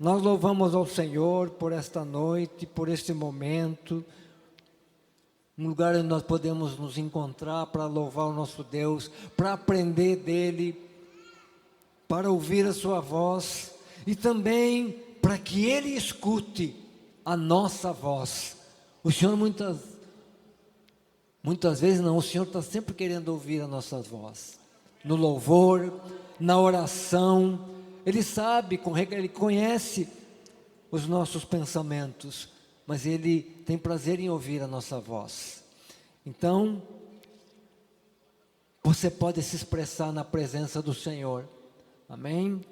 Nós louvamos ao Senhor por esta noite, por este momento, um lugar onde nós podemos nos encontrar para louvar o nosso Deus, para aprender dEle, para ouvir a sua voz e também para que Ele escute a nossa voz. O Senhor muitas vezes não, o Senhor está sempre querendo ouvir a nossa voz, no louvor, na oração. Ele sabe, Ele conhece os nossos pensamentos, mas Ele tem prazer em ouvir a nossa voz. Então, você pode se expressar na presença do Senhor, amém?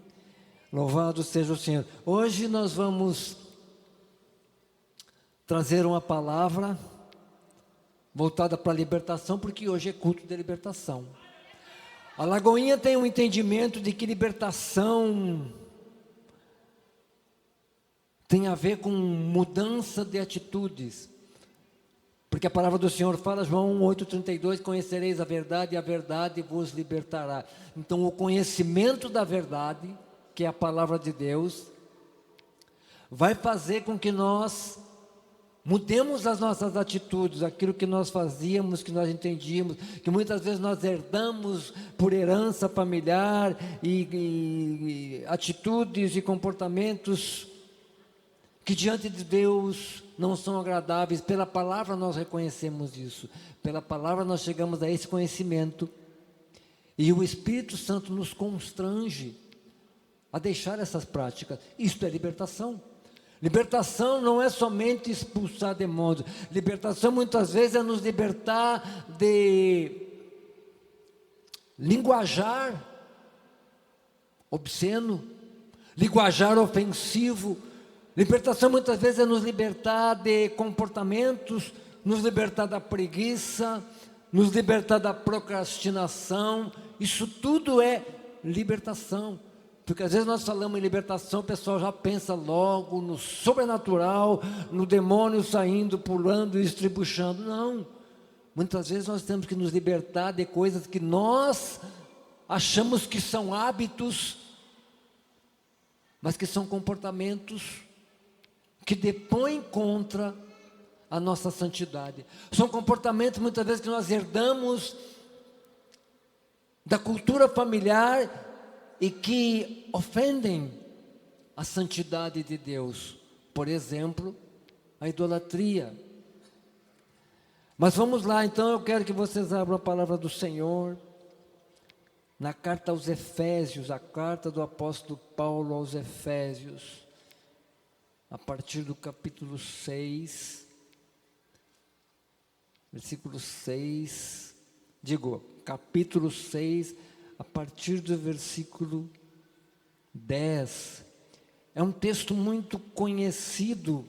Louvado seja o Senhor. Hoje nós vamos trazer uma palavra voltada para a libertação, porque hoje é culto de libertação. A Lagoinha tem um entendimento de que libertação tem a ver com mudança de atitudes, porque a palavra do Senhor fala, João 8,32, conhecereis a verdade e a verdade vos libertará. Então o conhecimento da verdade, que é a palavra de Deus, vai fazer com que nós mudemos as nossas atitudes, aquilo que nós fazíamos, que nós entendíamos, que muitas vezes nós herdamos por herança familiar e atitudes e comportamentos que diante de Deus não são agradáveis. Pela palavra nós reconhecemos isso, pela palavra nós chegamos a esse conhecimento e o Espírito Santo nos constrange a deixar essas práticas. Isto é libertação. Libertação não é somente expulsar demônios. Libertação muitas vezes é nos libertar de linguajar obsceno, linguajar ofensivo. Libertação muitas vezes é nos libertar de comportamentos, nos libertar da preguiça, nos libertar da procrastinação. Isso tudo é libertação. Porque às vezes nós falamos em libertação, o pessoal já pensa logo no sobrenatural, no demônio saindo, pulando e estribuchando. Não, muitas vezes nós temos que nos libertar de coisas que nós achamos que são hábitos, mas que são comportamentos que depõem contra a nossa santidade. São comportamentos muitas vezes que nós herdamos da cultura familiar e que ofendem a santidade de Deus. Por exemplo, a idolatria. Mas vamos lá, então eu quero que vocês abram a palavra do Senhor na carta aos Efésios, a carta do apóstolo Paulo aos Efésios, a partir do capítulo 6, versículo 6, capítulo 6, a partir do versículo 10, é um texto muito conhecido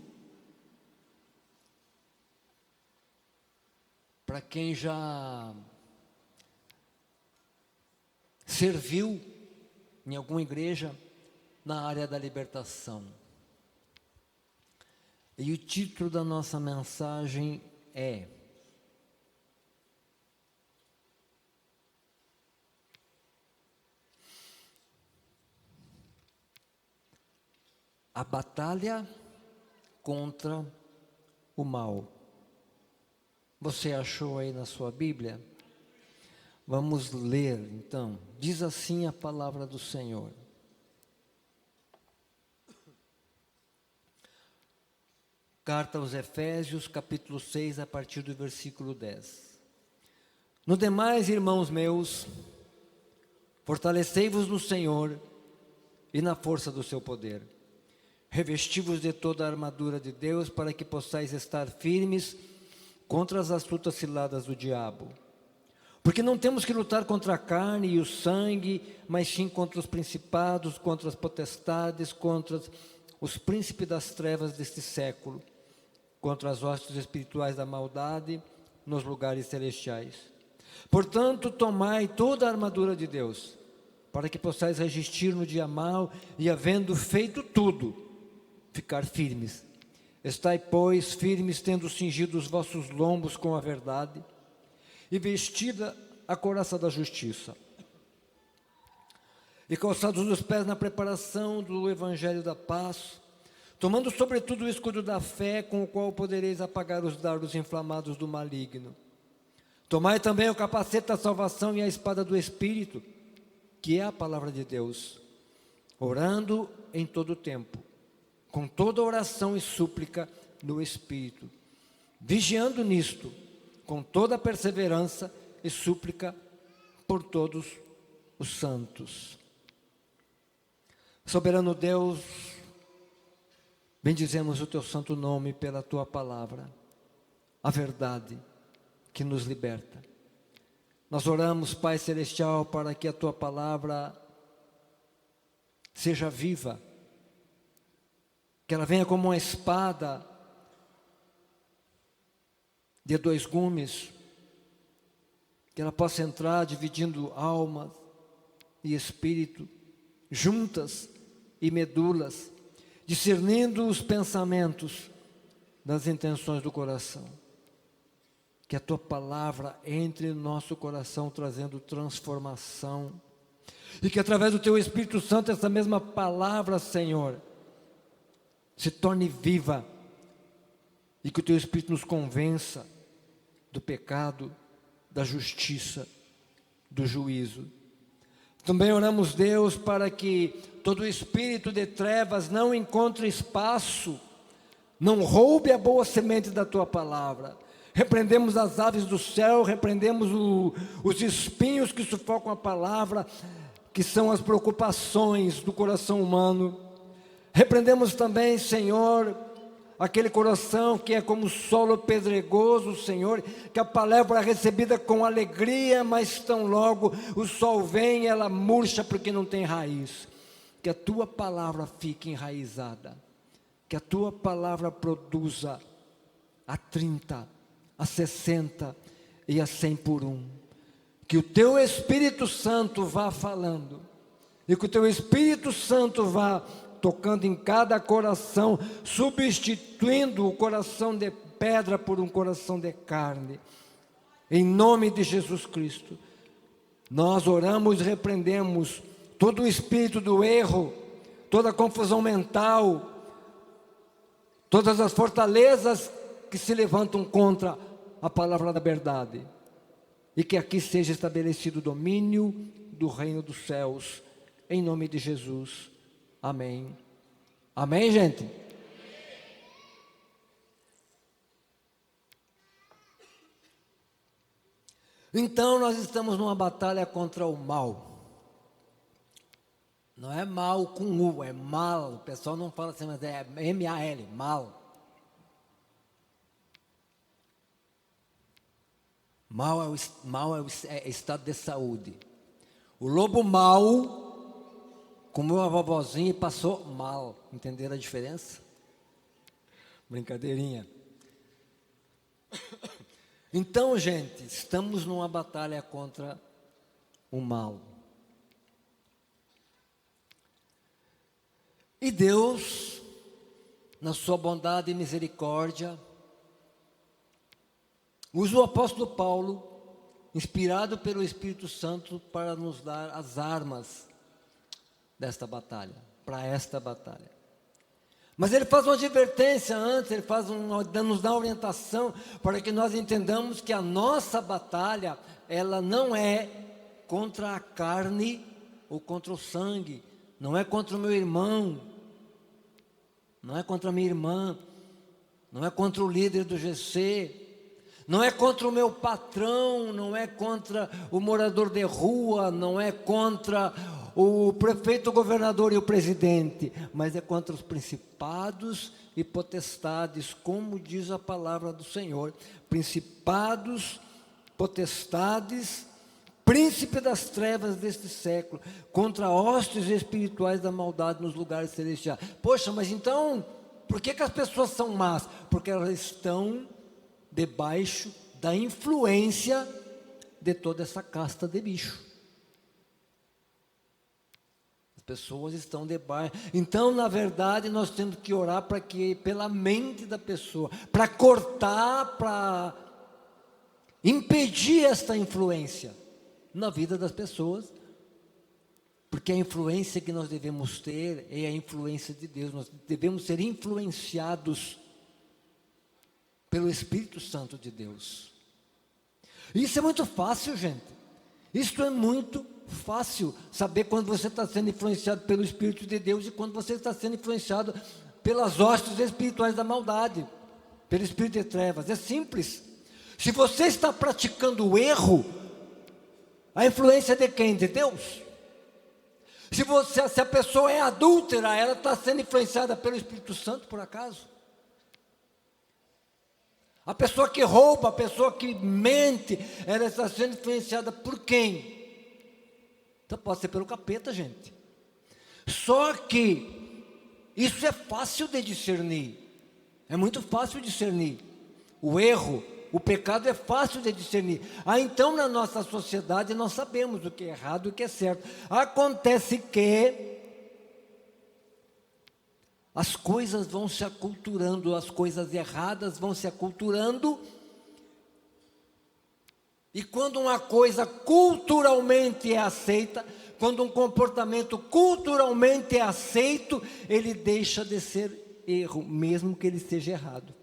para quem já serviu em alguma igreja na área da libertação. E o título da nossa mensagem é A batalha contra o mal. Você achou aí na sua Bíblia? Vamos ler então. Diz assim a palavra do Senhor. Carta aos Efésios, capítulo 6, a partir do versículo 10. No demais, irmãos meus, fortalecei-vos no Senhor e na força do seu poder. Revesti-vos de toda a armadura de Deus, para que possais estar firmes contra as astutas ciladas do diabo. Porque não temos que lutar contra a carne e o sangue, mas sim contra os principados, contra as potestades, contra os príncipes das trevas deste século, contra as hostes espirituais da maldade nos lugares celestiais. Portanto, tomai toda a armadura de Deus, para que possais resistir no dia mau e, havendo feito tudo, ficar firmes. Estai, pois, firmes, tendo cingido os vossos lombos com a verdade, e vestida a couraça da justiça, e calçados os pés na preparação do evangelho da paz, tomando sobretudo o escudo da fé, com o qual podereis apagar os dardos inflamados do maligno. Tomai também o capacete da salvação e a espada do Espírito, que é a palavra de Deus, orando em todo o tempo, com toda oração e súplica no Espírito, vigiando nisto, com toda perseverança e súplica por todos os santos. Soberano Deus, bendizemos o teu santo nome pela tua palavra, a verdade que nos liberta. Nós oramos, Pai Celestial, para que a tua palavra seja viva, que ela venha como uma espada de dois gumes, que ela possa entrar dividindo alma e espírito, juntas e medulas, discernindo os pensamentos das intenções do coração. Que a tua palavra entre no nosso coração trazendo transformação, e que através do teu Espírito Santo essa mesma palavra, Senhor, se torne viva, e que o teu Espírito nos convença do pecado, da justiça, do juízo. Também oramos, Deus, para que todo espírito de trevas não encontre espaço, não roube a boa semente da tua palavra. Repreendemos as aves do céu, repreendemos os espinhos que sufocam a palavra, que são as preocupações do coração humano. Repreendemos também, Senhor, aquele coração que é como solo pedregoso, Senhor, que a palavra é recebida com alegria, mas tão logo o sol vem, ela murcha porque não tem raiz. Que a tua palavra fique enraizada, que a tua palavra produza a 30, a 60 e a 100 por um. Que o teu Espírito Santo vá falando, e que o teu Espírito Santo vá tocando em cada coração, substituindo o coração de pedra por um coração de carne. Em nome de Jesus Cristo, nós oramos e repreendemos todo o espírito do erro, toda a confusão mental, todas as fortalezas que se levantam contra a palavra da verdade, e que aqui seja estabelecido o domínio do reino dos céus, em nome de Jesus. Amém. Amém, gente? Então nós estamos numa batalha contra o mal. Não é mal com U, é mal. O pessoal não fala assim, mas é M-A-L, mal. Mal é estado de saúde. O lobo mau comeu a vovozinha e passou mal. Entenderam a diferença? Brincadeirinha. Então, gente, estamos numa batalha contra o mal. E Deus, na sua bondade e misericórdia, usa o apóstolo Paulo, inspirado pelo Espírito Santo, para nos dar as armas desta batalha, para esta batalha. Mas ele faz uma advertência antes, ele nos dá uma orientação para que nós entendamos que a nossa batalha, ela não é contra a carne ou contra o sangue, não é contra o meu irmão, não é contra a minha irmã, não é contra o líder do GC, não é contra o meu patrão, não é contra o morador de rua, não é contra o prefeito, o governador e o presidente, mas é contra os principados e potestades, como diz a palavra do Senhor. Principados, potestades, príncipe das trevas deste século, contra hostes espirituais da maldade nos lugares celestiais. Poxa, mas então, por que as pessoas são más? Porque elas estão debaixo da influência de toda essa casta de bicho. As pessoas estão debaixo. Então, na verdade, nós temos que orar para que, pela mente da pessoa, para cortar, para impedir esta influência na vida das pessoas, Porque a influência que nós devemos ter é a influência de Deus. Nós devemos ser influenciados pelo Espírito Santo de Deus. Isso é muito fácil, gente. Isso é muito fácil, saber quando você está sendo influenciado pelo Espírito de Deus e quando você está sendo influenciado pelas hostes espirituais da maldade, pelo espírito de trevas. É simples. Se você está praticando o erro, a influência é de quem? De Deus. Se a pessoa é adúltera, ela está sendo influenciada pelo Espírito Santo, por acaso? A pessoa que rouba, a pessoa que mente, ela está sendo influenciada por quem? Então pode ser pelo capeta, gente. Só que isso é fácil de discernir. É muito fácil discernir. O erro, o pecado é fácil de discernir. Então na nossa sociedade nós sabemos o que é errado e o que é certo. Acontece que as coisas vão se aculturando, as coisas erradas vão se aculturando. E quando uma coisa culturalmente é aceita, quando um comportamento culturalmente é aceito, ele deixa de ser erro, mesmo que ele seja errado.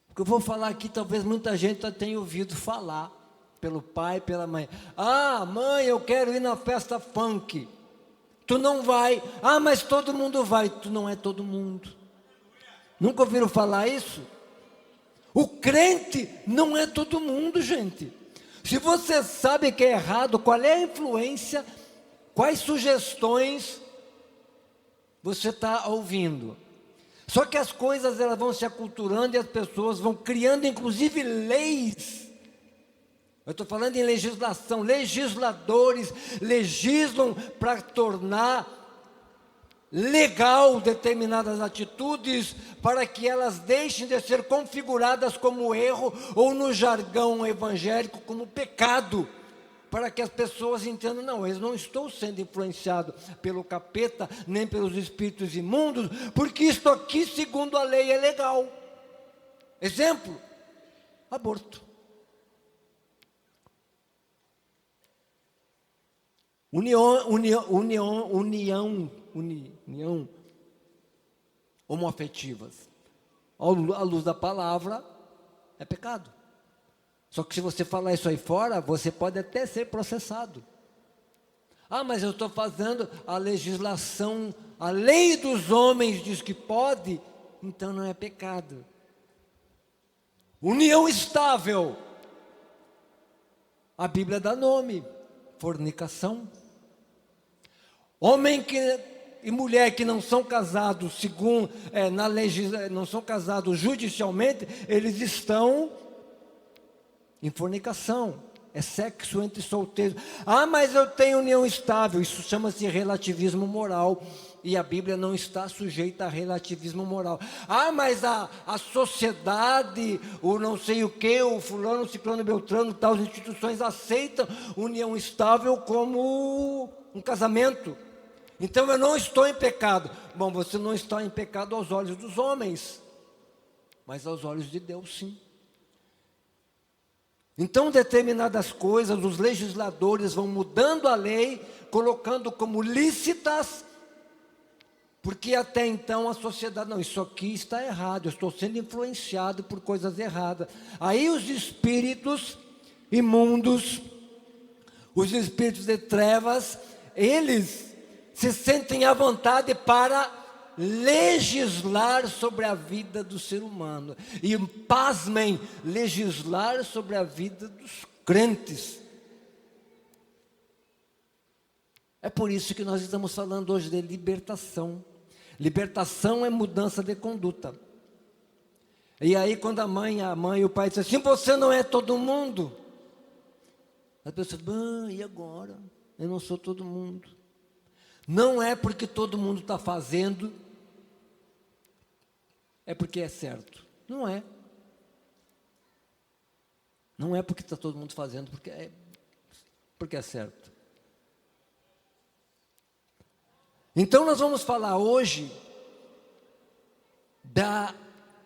O que eu vou falar aqui, talvez muita gente já tenha ouvido falar, pelo pai, pela mãe. Ah, mãe, eu quero ir na festa funk. Tu não vai. Ah, mas todo mundo vai. Tu não é todo mundo. Nunca ouviram falar isso? O crente não é todo mundo, gente. Se você sabe que é errado, qual é a influência, quais sugestões você está ouvindo? Só que as coisas elas vão se aculturando e as pessoas vão criando inclusive leis. Eu estou falando em legislação, legisladores legislam para tornar legal determinadas atitudes, para que elas deixem de ser configuradas como erro, ou no jargão evangélico como pecado, para que as pessoas entendam, não, eu não estou sendo influenciado pelo capeta, nem pelos espíritos imundos, porque isto aqui, segundo a lei, é legal. Exemplo, aborto. União homoafetivas, à luz da palavra, é pecado. Só que se você falar isso aí fora, você pode até ser processado. Ah, mas eu estou fazendo a legislação, a lei dos homens diz que pode, então não é pecado. União estável, a Bíblia dá nome, fornicação. Homem e mulher que não são casados segundo não são casados judicialmente, eles estão em fornicação. É sexo entre solteiros. Ah, mas eu tenho união estável. Isso chama-se relativismo moral. E a Bíblia não está sujeita a relativismo moral. Ah, mas a sociedade, o não sei o que, o fulano, ciclano, beltrano, tal, as instituições aceitam união estável como um casamento. Então eu não estou em pecado. Bom, você não está em pecado aos olhos dos homens, mas aos olhos de Deus sim. Então determinadas coisas, os legisladores vão mudando a lei, colocando como lícitas, porque até então a sociedade, não, isso aqui está errado, eu estou sendo influenciado por coisas erradas. Aí os espíritos imundos, os espíritos de trevas, eles se sentem à vontade para legislar sobre a vida do ser humano. E pasmem, legislar sobre a vida dos crentes. É por isso que nós estamos falando hoje de libertação. Libertação é mudança de conduta. E aí quando a mãe e o pai dizem assim, você não é todo mundo. A pessoa diz, e agora? Eu não sou todo mundo. Não é porque todo mundo está fazendo, é porque é certo. Não é. Não é porque está todo mundo fazendo, porque é certo. Então nós vamos falar hoje da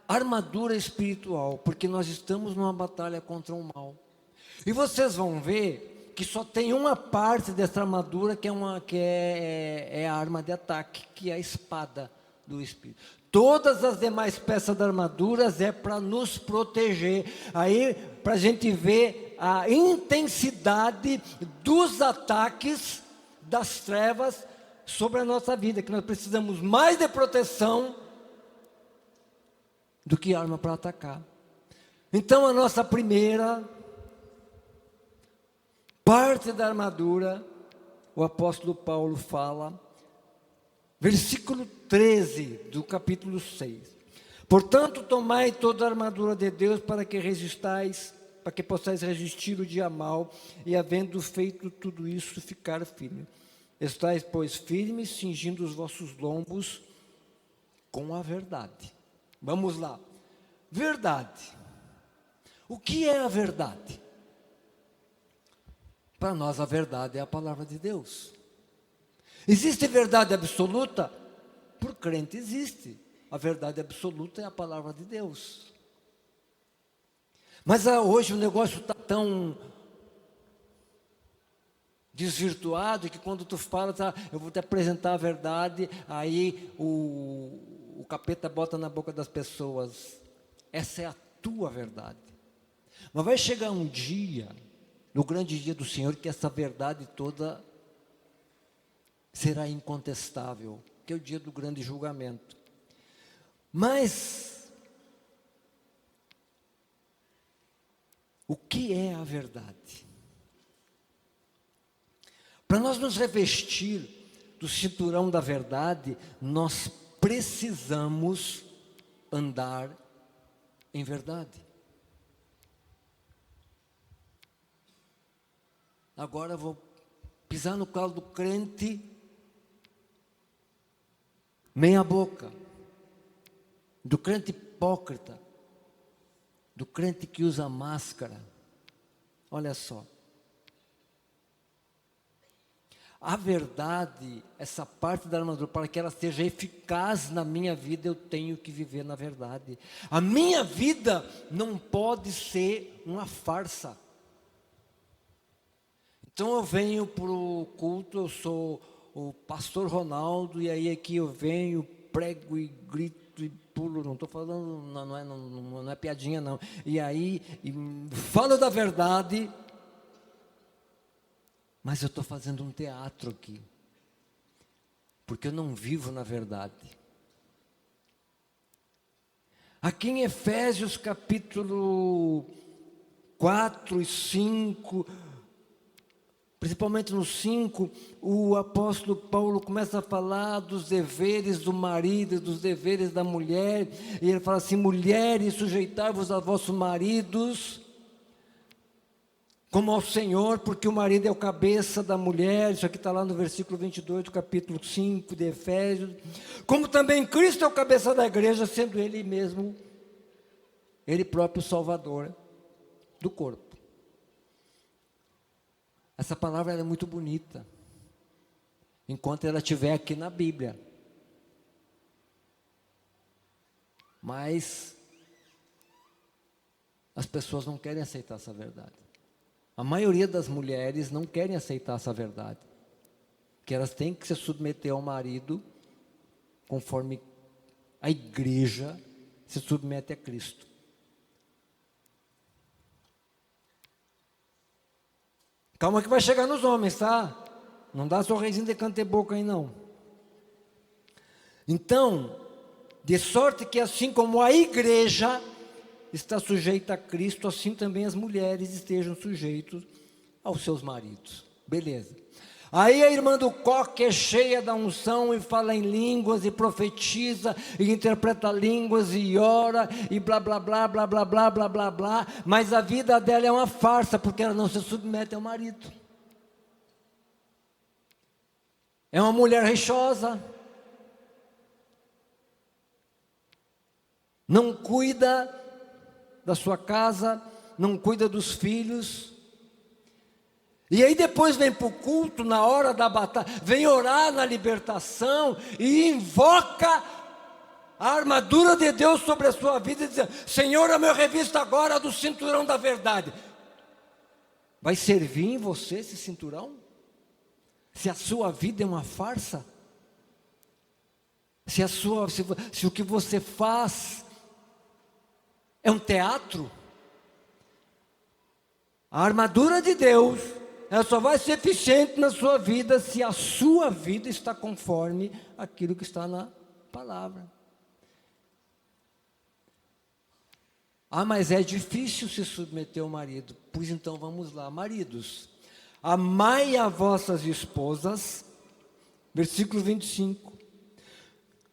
armadura espiritual, porque nós estamos numa batalha contra o mal. E vocês vão ver que só tem uma parte dessa armadura que é a arma de ataque, que é a espada do Espírito. Todas as demais peças da armadura é para nos proteger. Aí, para a gente ver a intensidade dos ataques das trevas sobre a nossa vida, que nós precisamos mais de proteção do que arma para atacar. Então, a nossa primeira parte da armadura, o apóstolo Paulo fala, versículo 13 do capítulo 6. Portanto, tomai toda a armadura de Deus para que resistais, para que possais resistir o dia mau, e havendo feito tudo isso, ficar firme. Estais, pois, firmes, cingindo os vossos lombos com a verdade. Vamos lá. Verdade. O que é a verdade? Para nós a verdade é a palavra de Deus. Existe verdade absoluta? Por crente existe. A verdade absoluta é a palavra de Deus. Mas hoje o negócio está tão desvirtuado que quando tu fala, eu vou te apresentar a verdade, aí o capeta bota na boca das pessoas. Essa é a tua verdade. Mas vai chegar um dia, no grande dia do Senhor, que essa verdade toda será incontestável, que é o dia do grande julgamento. Mas o que é a verdade? Para nós nos revestir do cinturão da verdade, nós precisamos andar em verdade. Agora eu vou pisar no calo do crente meia boca, do crente hipócrita, do crente que usa máscara. Olha só. A verdade, essa parte da armadura, para que ela seja eficaz na minha vida, eu tenho que viver na verdade. A minha vida não pode ser uma farsa. Então eu venho para o culto, eu sou o pastor Ronaldo, e aí aqui eu venho, prego e grito e pulo, não estou falando, não é piadinha não. E aí, falo da verdade, mas eu estou fazendo um teatro aqui, porque eu não vivo na verdade. Aqui em Efésios capítulo 4 e 5, principalmente no 5, o apóstolo Paulo começa a falar dos deveres do marido, dos deveres da mulher, e ele fala assim: mulheres, sujeitai-vos a vossos maridos, como ao Senhor, porque o marido é o cabeça da mulher. Isso aqui está lá no versículo 22 do capítulo 5 de Efésios. Como também Cristo é o cabeça da igreja, sendo Ele mesmo, Ele próprio Salvador do corpo. Essa palavra é muito bonita, enquanto ela estiver aqui na Bíblia. Mas as pessoas não querem aceitar essa verdade. A maioria das mulheres não querem aceitar essa verdade, que elas têm que se submeter ao marido, conforme a igreja se submete a Cristo. Calma que vai chegar nos homens, tá? Não dá sorrisinho de canto e boca aí não. Então, de sorte que assim como a igreja está sujeita a Cristo, assim também as mulheres estejam sujeitos aos seus maridos. Beleza. Aí a irmã do coque é cheia da unção e fala em línguas e profetiza e interpreta línguas e ora e blá blá blá blá blá blá blá blá blá, mas a vida dela é uma farsa porque ela não se submete ao marido. É uma mulher rixosa, não cuida da sua casa, não cuida dos filhos. E aí depois vem para o culto, na hora da batalha, vem orar na libertação e invoca a armadura de Deus sobre a sua vida e diz: Senhor, eu me revisto agora do cinturão da verdade. Vai servir em você esse cinturão? Se a sua vida é uma farsa? Se o que você faz é um teatro? A armadura de Deus, ela só vai ser eficiente na sua vida se a sua vida está conforme aquilo que está na palavra. Mas é difícil se submeter ao marido. Pois então vamos lá, maridos. Amai a vossas esposas, versículo 25.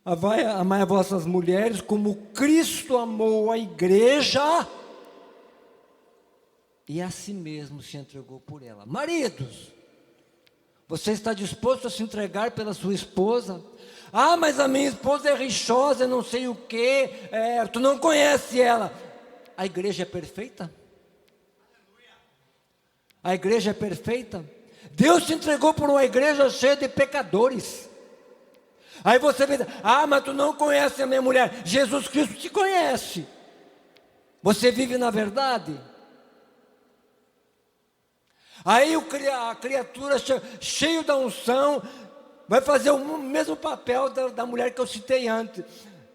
Amai a vossas mulheres como Cristo amou a igreja e a si mesmo se entregou por ela. Maridos, você está disposto a se entregar pela sua esposa? Mas a minha esposa é rixosa, não sei o quê, tu não conhece ela. A igreja é perfeita? A igreja é perfeita? Deus se entregou por uma igreja cheia de pecadores. Aí você vê, mas tu não conhece a minha mulher. Jesus Cristo te conhece. Você vive na verdade? Aí a criatura cheio da unção vai fazer o mesmo papel da mulher que eu citei antes.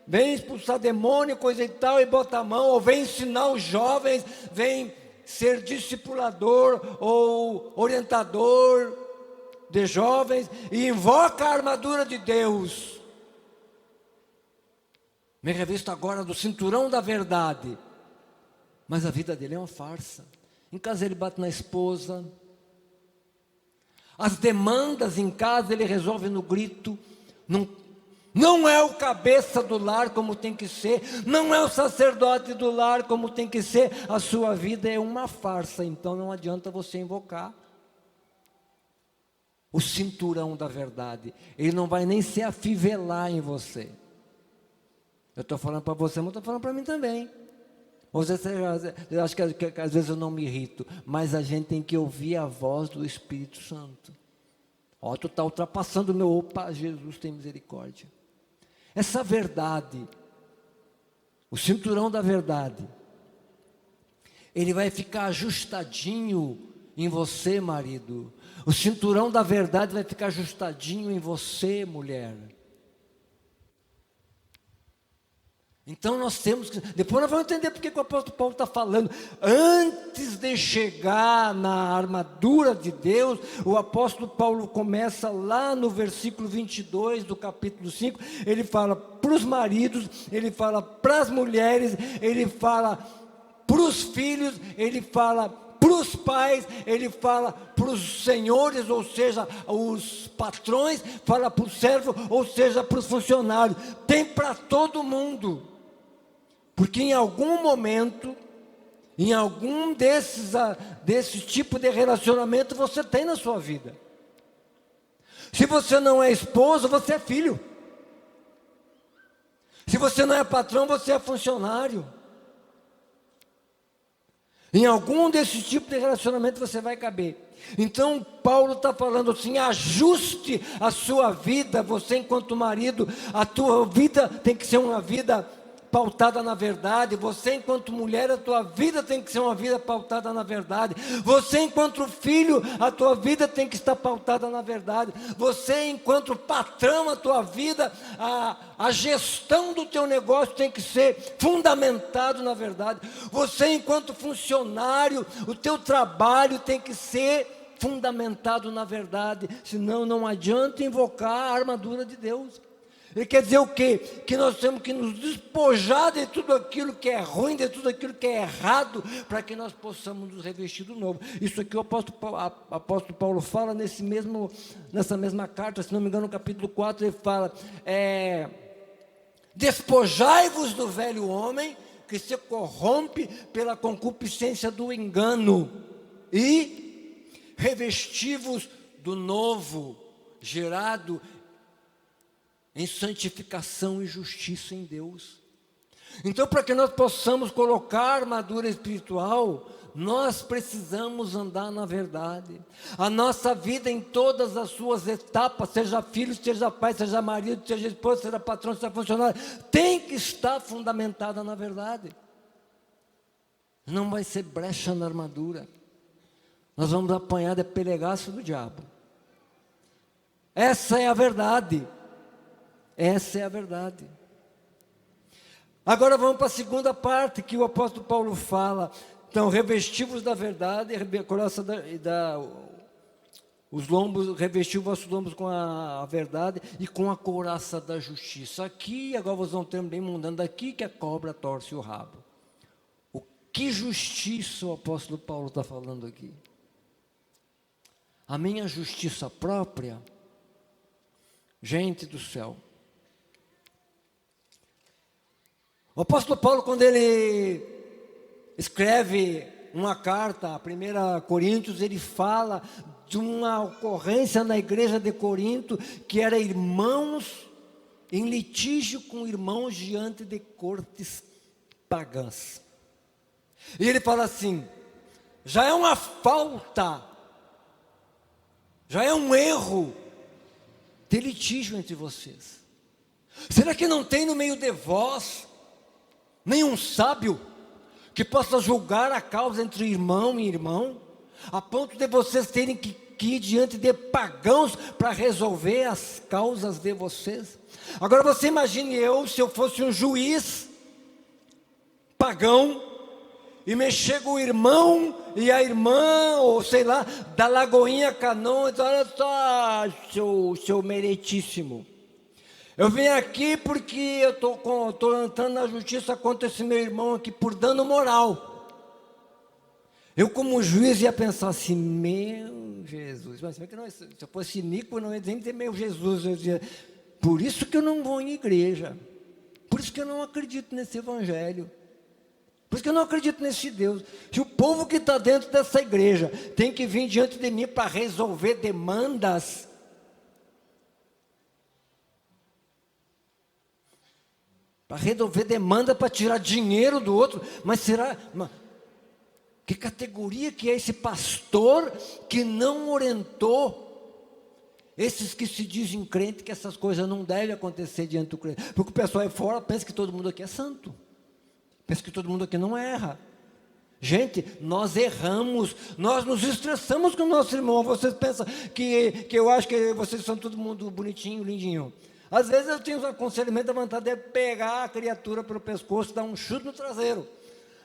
Vem expulsar demônio, coisa e tal, e bota a mão, ou vem ensinar os jovens, vem ser discipulador ou orientador de jovens, e invoca a armadura de Deus. Me revisto agora do cinturão da verdade, mas a vida dele é uma farsa. Em casa ele bate na esposa, as demandas em casa ele resolve no grito, não é o cabeça do lar como tem que ser, não é o sacerdote do lar como tem que ser, a sua vida é uma farsa. Então não adianta você invocar o cinturão da verdade, ele não vai nem se afivelar em você. Eu estou falando para você, mas estou falando para mim também. Eu acho que às vezes eu não me irrito, mas a gente tem que ouvir a voz do Espírito Santo. Tu está ultrapassando o meu, opa, Jesus tem misericórdia. Essa verdade, o cinturão da verdade, ele vai ficar ajustadinho em você, marido. O cinturão da verdade vai ficar ajustadinho em você, mulher. Então nós temos que, depois nós vamos entender porque que o apóstolo Paulo está falando. Antes de chegar na armadura de Deus, o apóstolo Paulo começa lá no versículo 22 do capítulo 5, ele fala para os maridos, ele fala para as mulheres, ele fala para os filhos, ele fala para os pais, ele fala para os senhores, ou seja, os patrões, fala para o servo, ou seja, para os funcionários, tem para todo mundo. Porque em algum momento, em algum desse tipo de relacionamento você tem na sua vida. Se você não é esposo, você é filho. Se você não é patrão, você é funcionário. Em algum desse tipo de relacionamento você vai caber. Então Paulo está falando assim, ajuste a sua vida, você enquanto marido, a tua vida tem que ser uma vida pautada na verdade. Você enquanto mulher, a tua vida tem que ser uma vida pautada na verdade. Você enquanto filho, a tua vida tem que estar pautada na verdade. Você enquanto patrão, a tua vida, a gestão do teu negócio tem que ser fundamentado na verdade. Você enquanto funcionário, o teu trabalho tem que ser fundamentado na verdade, senão não adianta invocar a armadura de Deus. Ele quer dizer o quê? Que nós temos que nos despojar de tudo aquilo que é ruim, de tudo aquilo que é errado, para que nós possamos nos revestir do novo. Isso aqui o apóstolo Paulo fala nessa mesma carta, se não me engano, no capítulo 4, ele fala, despojai-vos do velho homem, que se corrompe pela concupiscência do engano, e revesti-vos do novo, gerado em santificação e justiça em Deus. Então, para que nós possamos colocar a armadura espiritual, nós precisamos andar na verdade. A nossa vida em todas as suas etapas, seja filho, seja pai, seja marido, seja esposa, seja patrão, seja funcionário, tem que estar fundamentada na verdade. Não vai ser brecha na armadura. nós vamos apanhar de pelegaço do diabo. Essa é a verdade. Essa é a verdade. Agora vamos para a segunda parte que o apóstolo Paulo fala. Então, revesti-vos da verdade, os lombos, revestiu vossos lombos com a verdade e com a couraça da justiça. Aqui, agora vou usar um termo bem mundano, daqui que a cobra torce o rabo. O que justiça o apóstolo Paulo está falando aqui? A minha justiça própria, gente do céu. O apóstolo Paulo, quando ele escreve uma carta, a 1 Coríntios, ele fala de uma ocorrência na igreja de Corinto, que era irmãos em litígio com irmãos diante de cortes pagãs. E ele fala assim, já é uma falta, já é um erro ter litígio entre vocês. Será que não tem no meio de vós nenhum sábio que possa julgar a causa entre irmão e irmão, a ponto de vocês terem que ir diante de pagãos para resolver as causas de vocês? Agora você imagine se eu fosse um juiz pagão, e me chega o irmão e a irmã, ou sei lá, da Lagoinha Canon, e diz, olha só, seu meritíssimo, eu vim aqui porque eu estou entrando na justiça contra esse meu irmão aqui por dano moral. Eu, como juiz, ia pensar assim, meu Jesus, mas se eu fosse Nico, eu não ia dizer meu Jesus, eu dizia, por isso que eu não vou em igreja, por isso que eu não acredito nesse evangelho, por isso que eu não acredito nesse Deus. Se o povo que está dentro dessa igreja tem que vir diante de mim para resolver demandas, para tirar dinheiro do outro, mas será... Que categoria que é esse pastor que não orientou esses que se dizem crente que essas coisas não devem acontecer diante do crente? Porque o pessoal aí fora pensa que todo mundo aqui é santo, pensa que todo mundo aqui não erra. Gente, nós erramos, nós nos estressamos com o nosso irmão. Vocês pensam que eu acho que vocês são todo mundo bonitinho, lindinho. Às vezes eu tenho um aconselhamento, a vontade de pegar a criatura pelo pescoço e dar um chute no traseiro.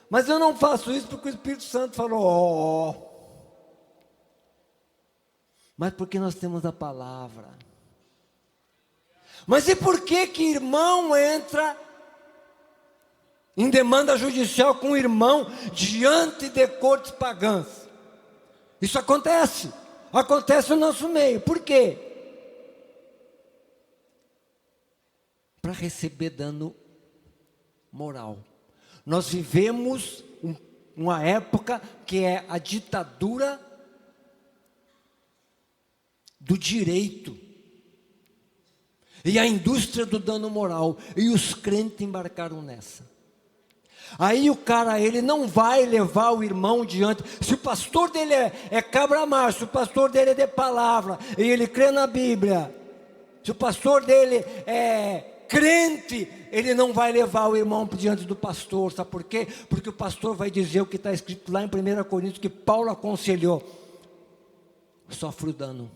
Mas eu não faço isso porque o Espírito Santo falou, mas porque nós temos a palavra. Mas e por que irmão entra em demanda judicial com o irmão diante de cortes pagãs? Isso acontece no nosso meio. Por quê? Para receber dano moral. Nós vivemos uma época que é a ditadura do direito e a indústria do dano moral, e os crentes embarcaram nessa. Aí o cara, ele não vai levar o irmão diante. Se o pastor dele é cabra macho, se o pastor dele é de palavra e ele crê na Bíblia, se o pastor dele é crente, ele não vai levar o irmão diante do pastor. Sabe por quê? Porque o pastor vai dizer o que está escrito lá em 1 Coríntios, que Paulo aconselhou: sofre o dano.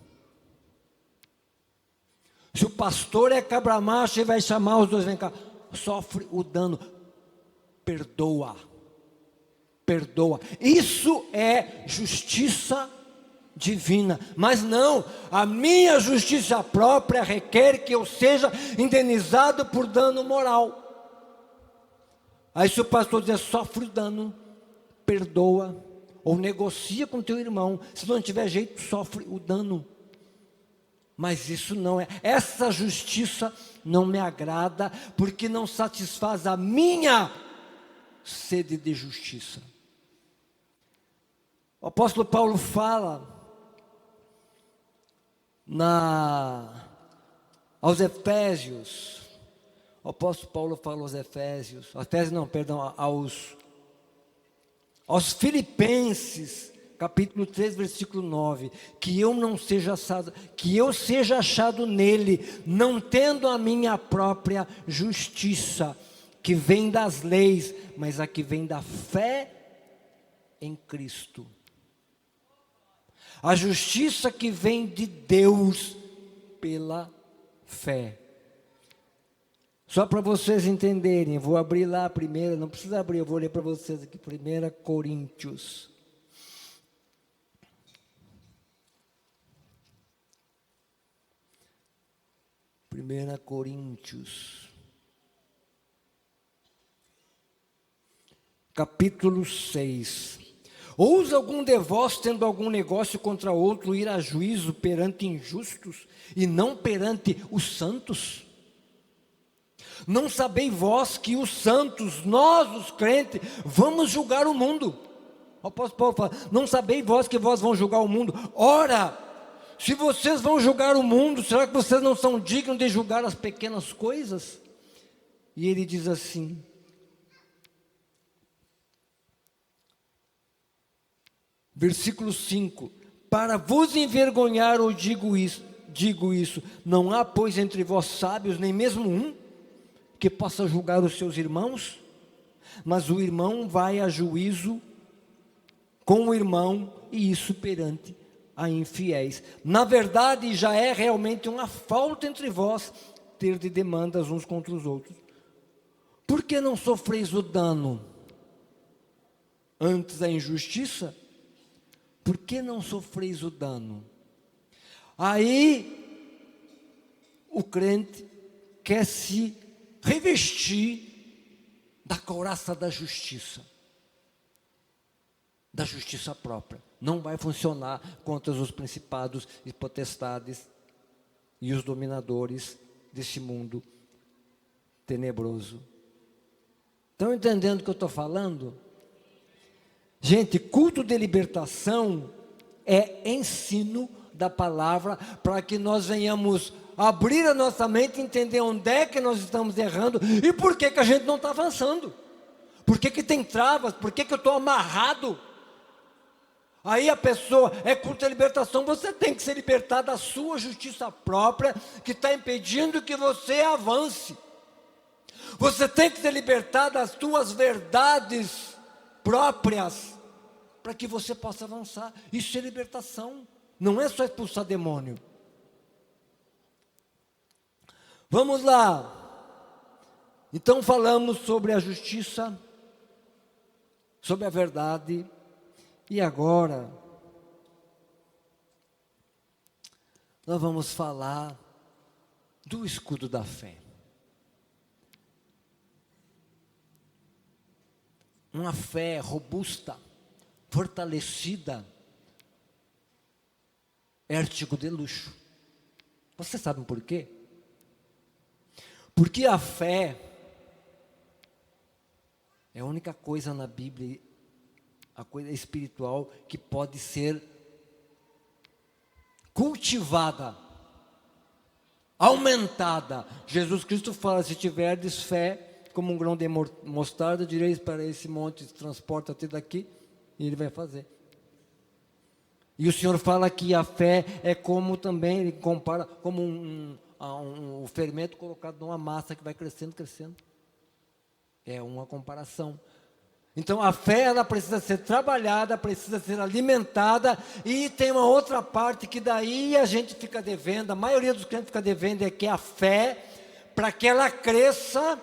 Se o pastor é cabra macho, ele vai chamar os dois, vem cá, sofre o dano, perdoa. Isso é justiça divina. Mas não, a minha justiça própria requer que eu seja indenizado por dano moral. Aí se o pastor dizer sofre o dano, perdoa, ou negocia com teu irmão, se não tiver jeito, sofre o dano. Mas isso não é, essa justiça não me agrada, porque não satisfaz a minha sede de justiça. O apóstolo Paulo fala aos Efésios, o apóstolo Paulo fala aos Filipenses, capítulo 3, versículo 9, que eu seja achado nele, não tendo a minha própria justiça, que vem das leis, mas a que vem da fé em Cristo. A justiça que vem de Deus pela fé. Só para vocês entenderem, vou abrir lá a primeira, não precisa abrir, eu vou ler para vocês aqui, 1 Coríntios. Capítulo 6. Ousa algum de vós, tendo algum negócio contra outro, ir a juízo perante injustos, e não perante os santos? Não sabeis vós que os santos, nós os crentes, vamos julgar o mundo? O apóstolo Paulo fala, não sabeis vós que vós vão julgar o mundo? Ora, se vocês vão julgar o mundo, será que vocês não são dignos de julgar as pequenas coisas? E ele diz assim, versículo 5, para vos envergonhar eu digo isso, não há pois entre vós sábios, nem mesmo um, que possa julgar os seus irmãos? Mas o irmão vai a juízo com o irmão, e isso perante a infiéis. Na verdade, já é realmente uma falta entre vós ter de demandas uns contra os outros. Por que não sofreis o dano antes da injustiça? Por que não sofreis o dano? Aí, o crente quer se revestir da couraça da justiça própria. Não vai funcionar contra os principados e potestades e os dominadores desse mundo tenebroso. Estão entendendo o que eu estou falando? Gente, culto de libertação é ensino da palavra para que nós venhamos abrir a nossa mente e entender onde é que nós estamos errando e por que a gente não está avançando. Por que tem travas? Por que eu estou amarrado? Aí a pessoa é culto de libertação, você tem que se libertar da sua justiça própria que está impedindo que você avance. Você tem que se libertar das suas verdades próprias para que você possa avançar. Isso é libertação, não é só expulsar demônio. Vamos lá. Então falamos sobre a justiça, sobre a verdade, e agora nós vamos falar do escudo da fé. Uma fé robusta, fortalecida, é artigo de luxo. Vocês sabem por quê? Porque a fé é a única coisa na Bíblia, a coisa espiritual que pode ser cultivada, aumentada. Jesus Cristo fala, se tiverdes fé como um grão de mostarda, direis para esse monte, transporta até daqui, e ele vai fazer. E o Senhor fala que a fé é como também, ele compara como um fermento colocado numa massa que vai crescendo, crescendo. É uma comparação. Então a fé, ela precisa ser trabalhada, precisa ser alimentada, e tem uma outra parte que daí a gente fica devendo, a maioria dos crentes fica devendo, é que a fé, para que ela cresça,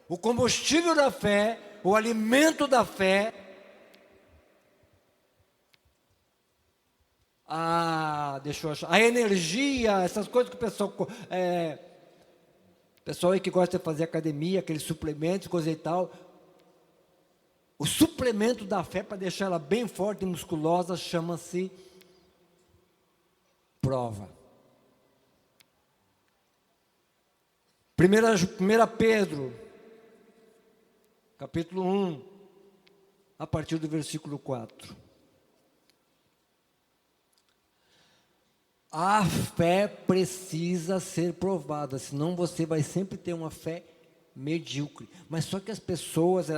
o combustível da fé, o alimento da fé, deixa eu achar, a energia, essas coisas que o pessoal aí que gosta de fazer academia, aqueles suplementos, coisa e tal, o suplemento da fé para deixar ela bem forte e musculosa chama-se prova. 1 Pedro, capítulo 1, a partir do versículo 4. A fé precisa ser provada, senão você vai sempre ter uma fé medíocre. Mas só que as pessoas,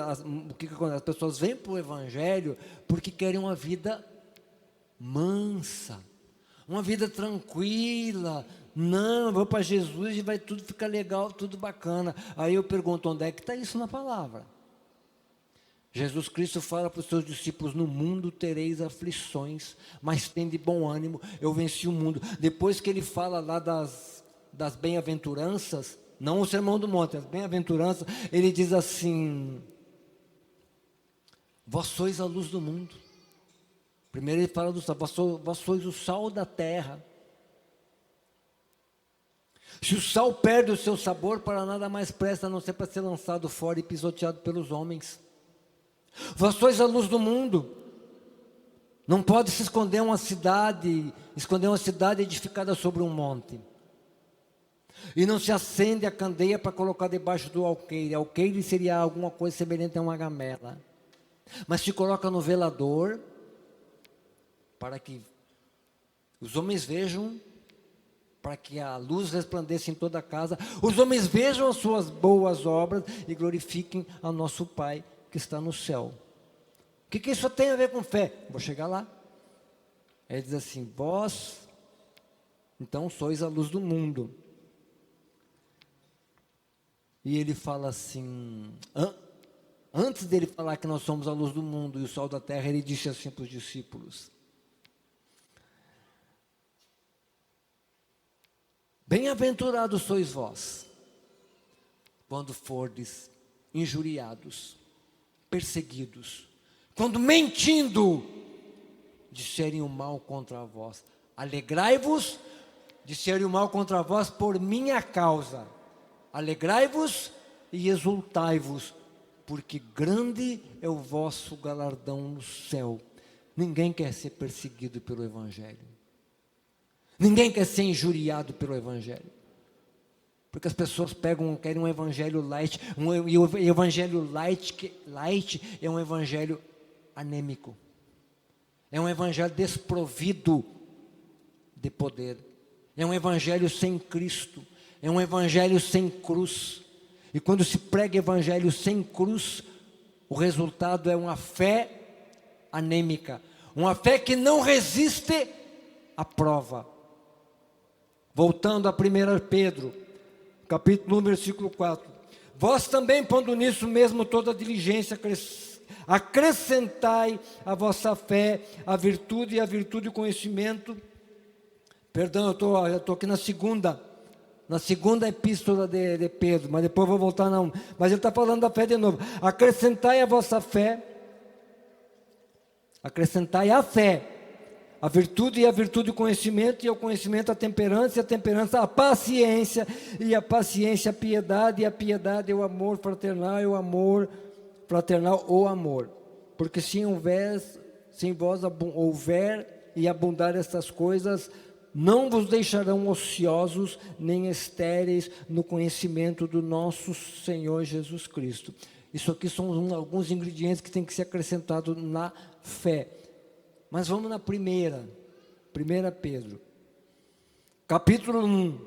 o que acontece? As pessoas vêm para o Evangelho porque querem uma vida mansa, uma vida tranquila. Não, eu vou para Jesus e vai tudo ficar legal, tudo bacana. Aí eu pergunto, onde é que está isso na palavra? Jesus Cristo fala para os seus discípulos: no mundo tereis aflições, mas tende bom ânimo, eu venci o mundo. Depois que ele fala lá das bem-aventuranças, não o Sermão do Monte, as bem-aventuranças, ele diz assim: vós sois a luz do mundo. Primeiro ele fala do sal, vós sois o sal da terra. Se o sal perde o seu sabor, para nada mais presta, a não ser para ser lançado fora e pisoteado pelos homens. Vós sois a luz do mundo. Não pode se esconder uma cidade edificada sobre um monte. E não se acende a candeia para colocar debaixo do alqueire. Alqueire seria alguma coisa semelhante a uma gamela. Mas se coloca no velador, para que os homens vejam, para que a luz resplandeça em toda a casa, os homens vejam as suas boas obras e glorifiquem a nosso Pai que está no céu. O que isso tem a ver com fé? Vou chegar lá. Ele diz assim: vós, então, sois a luz do mundo. E ele fala assim, antes dele falar que nós somos a luz do mundo e o sol da terra, ele disse assim para os discípulos: bem-aventurados sois vós, quando fordes injuriados, perseguidos, quando mentindo, disserem o mal contra vós. Alegrai-vos, disserem o mal contra vós por minha causa. Alegrai-vos e exultai-vos, porque grande é o vosso galardão no céu. Ninguém quer ser perseguido pelo Evangelho. Ninguém quer ser injuriado pelo Evangelho. Porque as pessoas querem um evangelho light, e o evangelho light é um evangelho anêmico. É um evangelho desprovido de poder. É um evangelho sem Cristo. É um evangelho sem cruz. E quando se prega evangelho sem cruz, o resultado é uma fé anêmica. Uma fé que não resiste à prova. Voltando a 1 Pedro, capítulo 1, versículo 4. Vós também, pondo nisso mesmo toda a diligência, acrescentai a vossa fé, a virtude, e a virtude o conhecimento. Perdão, eu estou aqui na segunda epístola de Pedro, mas depois vou voltar na 1. Mas ele está falando da fé de novo. Acrescentai a vossa fé, acrescentai a fé, a virtude, e a virtude o conhecimento, e ao conhecimento a temperança, e a temperança a paciência, e a paciência a piedade, e a piedade o amor fraternal, e o amor fraternal o amor. Porque se em vós houver e abundar estas coisas, não vos deixarão ociosos nem estéreis no conhecimento do nosso Senhor Jesus Cristo. Isso aqui são alguns ingredientes que tem que ser acrescentados na fé. Mas vamos na 1 Pedro, capítulo 1,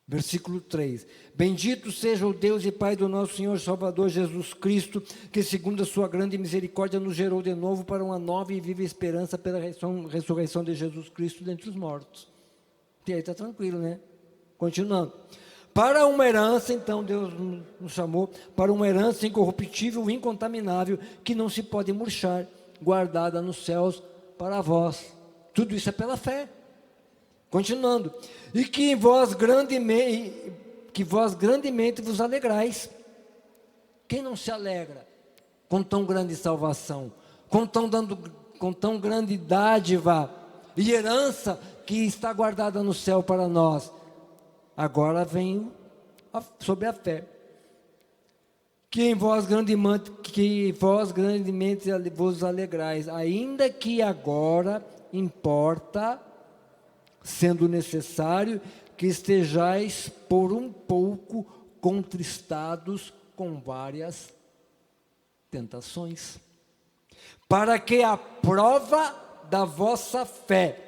versículo 3. Bendito seja o Deus e Pai do nosso Senhor Salvador Jesus Cristo, que segundo a sua grande misericórdia nos gerou de novo para uma nova e viva esperança pela ressurreição de Jesus Cristo dentre os mortos. E aí está tranquilo, né? Continuando. Para uma herança, então Deus nos chamou, para uma herança incorruptível, incontaminável, que não se pode murchar, guardada nos céus para vós. Tudo isso é pela fé. Continuando. E que vós grandemente vos alegrais. Quem não se alegra com tão grande salvação, com tão grande dádiva e herança que está guardada no céu para nós? Agora vem sobre a fé. Que vós grandemente vos alegrais, ainda que agora importa, sendo necessário, que estejais por um pouco contristados com várias tentações, para que a prova da vossa fé,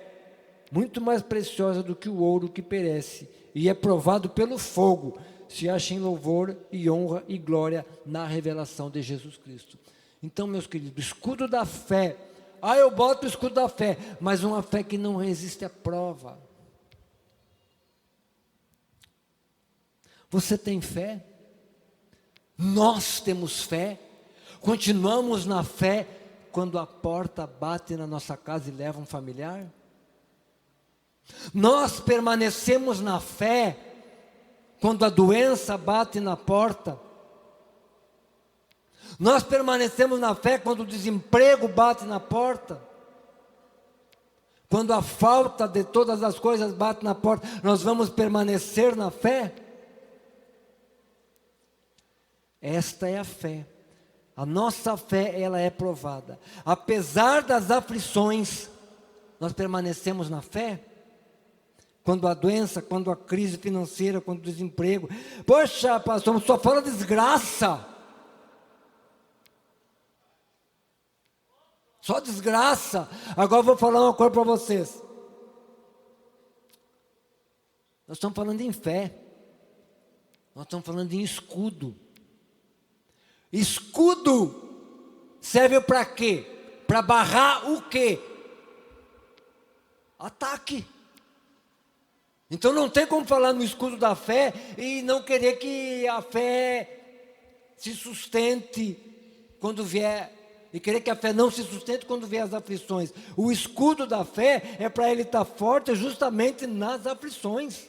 muito mais preciosa do que o ouro que perece, e é provado pelo fogo, se acha em louvor e honra e glória na revelação de Jesus Cristo. Então, meus queridos, escudo da fé. Eu boto o escudo da fé, mas uma fé que não resiste à prova. Você tem fé? Nós temos fé, continuamos na fé quando a porta bate na nossa casa e leva um familiar? Nós permanecemos na fé quando a doença bate na porta? Nós permanecemos na fé quando o desemprego bate na porta? Quando a falta de todas as coisas bate na porta, nós vamos permanecer na fé? Esta é a fé. A nossa fé, ela é provada. Apesar das aflições, nós permanecemos na fé? Quando a doença, quando a crise financeira, quando o desemprego. Poxa, pastor, só fala desgraça. Só desgraça. Agora eu vou falar uma coisa para vocês. Nós estamos falando em fé. Nós estamos falando em escudo. Escudo serve para quê? Para barrar o quê? Ataque. Então não tem como falar no escudo da fé e não querer que a fé se sustente quando vier, e querer que a fé não se sustente quando vier as aflições. O escudo da fé é para ele estar forte justamente nas aflições.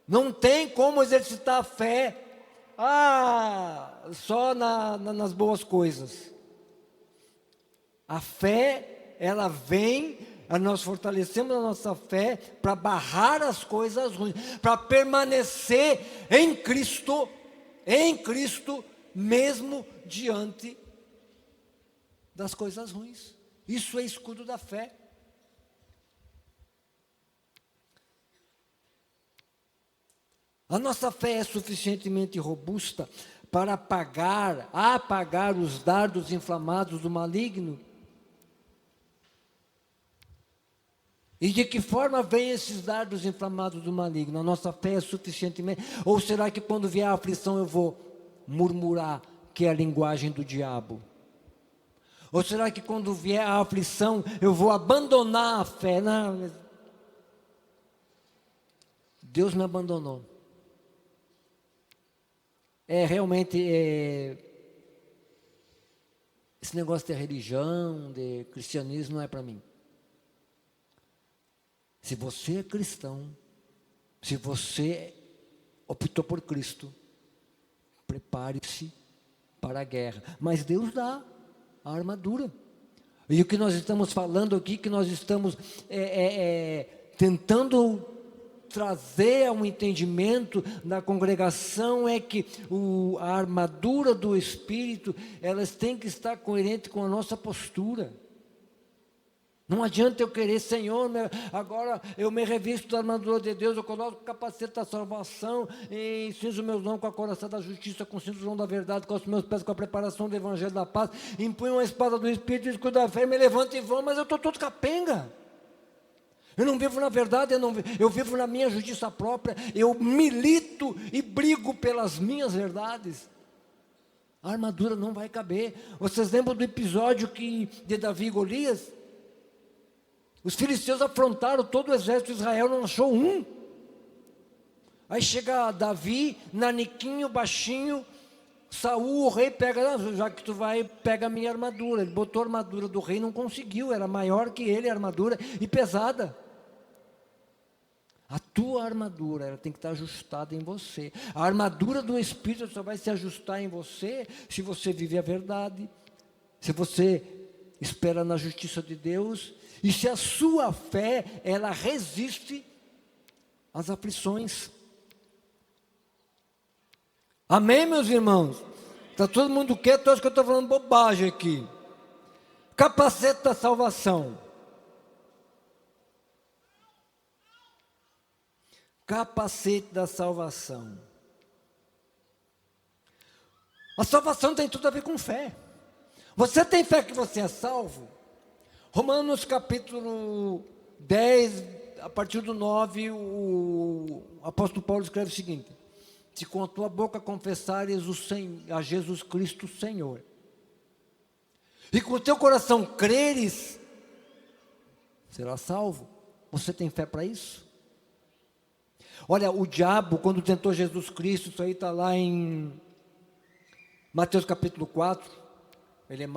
Não tem como exercitar a fé só nas boas coisas. A fé, ela vem, nós fortalecemos a nossa fé para barrar as coisas ruins, para permanecer em Cristo, mesmo diante das coisas ruins. Isso é escudo da fé. A nossa fé é suficientemente robusta para apagar os dardos inflamados do maligno? E de que forma vêm esses dardos inflamados do maligno? A nossa fé é suficientemente... Ou será que quando vier a aflição eu vou murmurar, que é a linguagem do diabo? Ou será que quando vier a aflição eu vou abandonar a fé? Não, Deus me abandonou. Realmente, esse negócio de religião, de cristianismo não é para mim. Se você é cristão, se você optou por Cristo, prepare-se para a guerra. Mas Deus dá a armadura. E o que nós estamos falando aqui, que nós estamos tentando trazer a um entendimento da congregação, é que a armadura do Espírito, elas têm que estar coerente com a nossa postura. Não adianta eu querer, Senhor, agora eu me revisto da armadura de Deus, eu coloco o capacete da salvação, e cinjo meus mãos com a coraça da justiça, com o cinturão da verdade, com os meus pés com a preparação do evangelho da paz, impunho a espada do Espírito e escudo da fé, me levanto e vou, mas eu estou todo capenga. Eu não vivo na verdade, eu vivo na minha justiça própria, eu milito e brigo pelas minhas verdades. A armadura não vai caber. Vocês lembram do episódio de Davi e Golias? Os filisteus afrontaram todo o exército de Israel, não achou um. Aí chega Davi, naniquinho, baixinho, Saul, o rei, pega, já que tu vai, pega a minha armadura. Ele botou a armadura do rei, não conseguiu, era maior que ele a armadura e pesada. A tua armadura, ela tem que estar ajustada em você. A armadura do Espírito só vai se ajustar em você se você vive a verdade, se você espera na justiça de Deus, e se a sua fé, ela resiste às aflições. Amém, meus irmãos? Está todo mundo quieto, acho que eu estou falando bobagem aqui. Capacete da salvação. Capacete da salvação. A salvação tem tudo a ver com fé. Você tem fé que você é salvo? Romanos capítulo 10, a partir do 9, o apóstolo Paulo escreve o seguinte: se com a tua boca confessares a Jesus Cristo Senhor, e com o teu coração creres, serás salvo. Você tem fé para isso? Olha, o diabo, quando tentou Jesus Cristo, isso aí está lá em Mateus capítulo 4, ele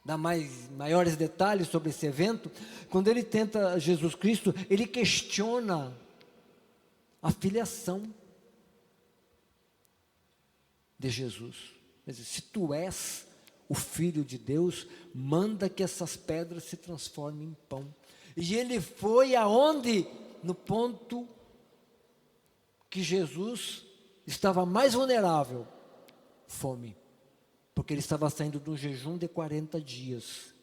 dá maiores detalhes sobre esse evento. Quando ele tenta Jesus Cristo, ele questiona a filiação de Jesus. Quer dizer, se tu és o Filho de Deus, manda que essas pedras se transformem em pão. E ele foi aonde? No ponto que Jesus estava mais vulnerável, fome. Porque ele estava saindo de um jejum de 40 dias.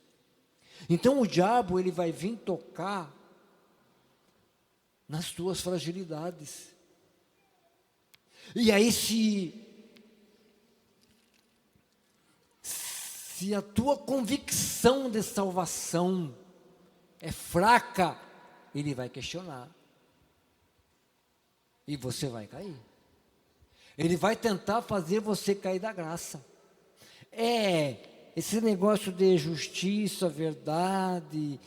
Então o diabo, ele vai vir tocar nas tuas fragilidades. E aí se a tua convicção de salvação é fraca, ele vai questionar. E você vai cair. Ele vai tentar fazer você cair da graça. Esse negócio de justiça, verdade,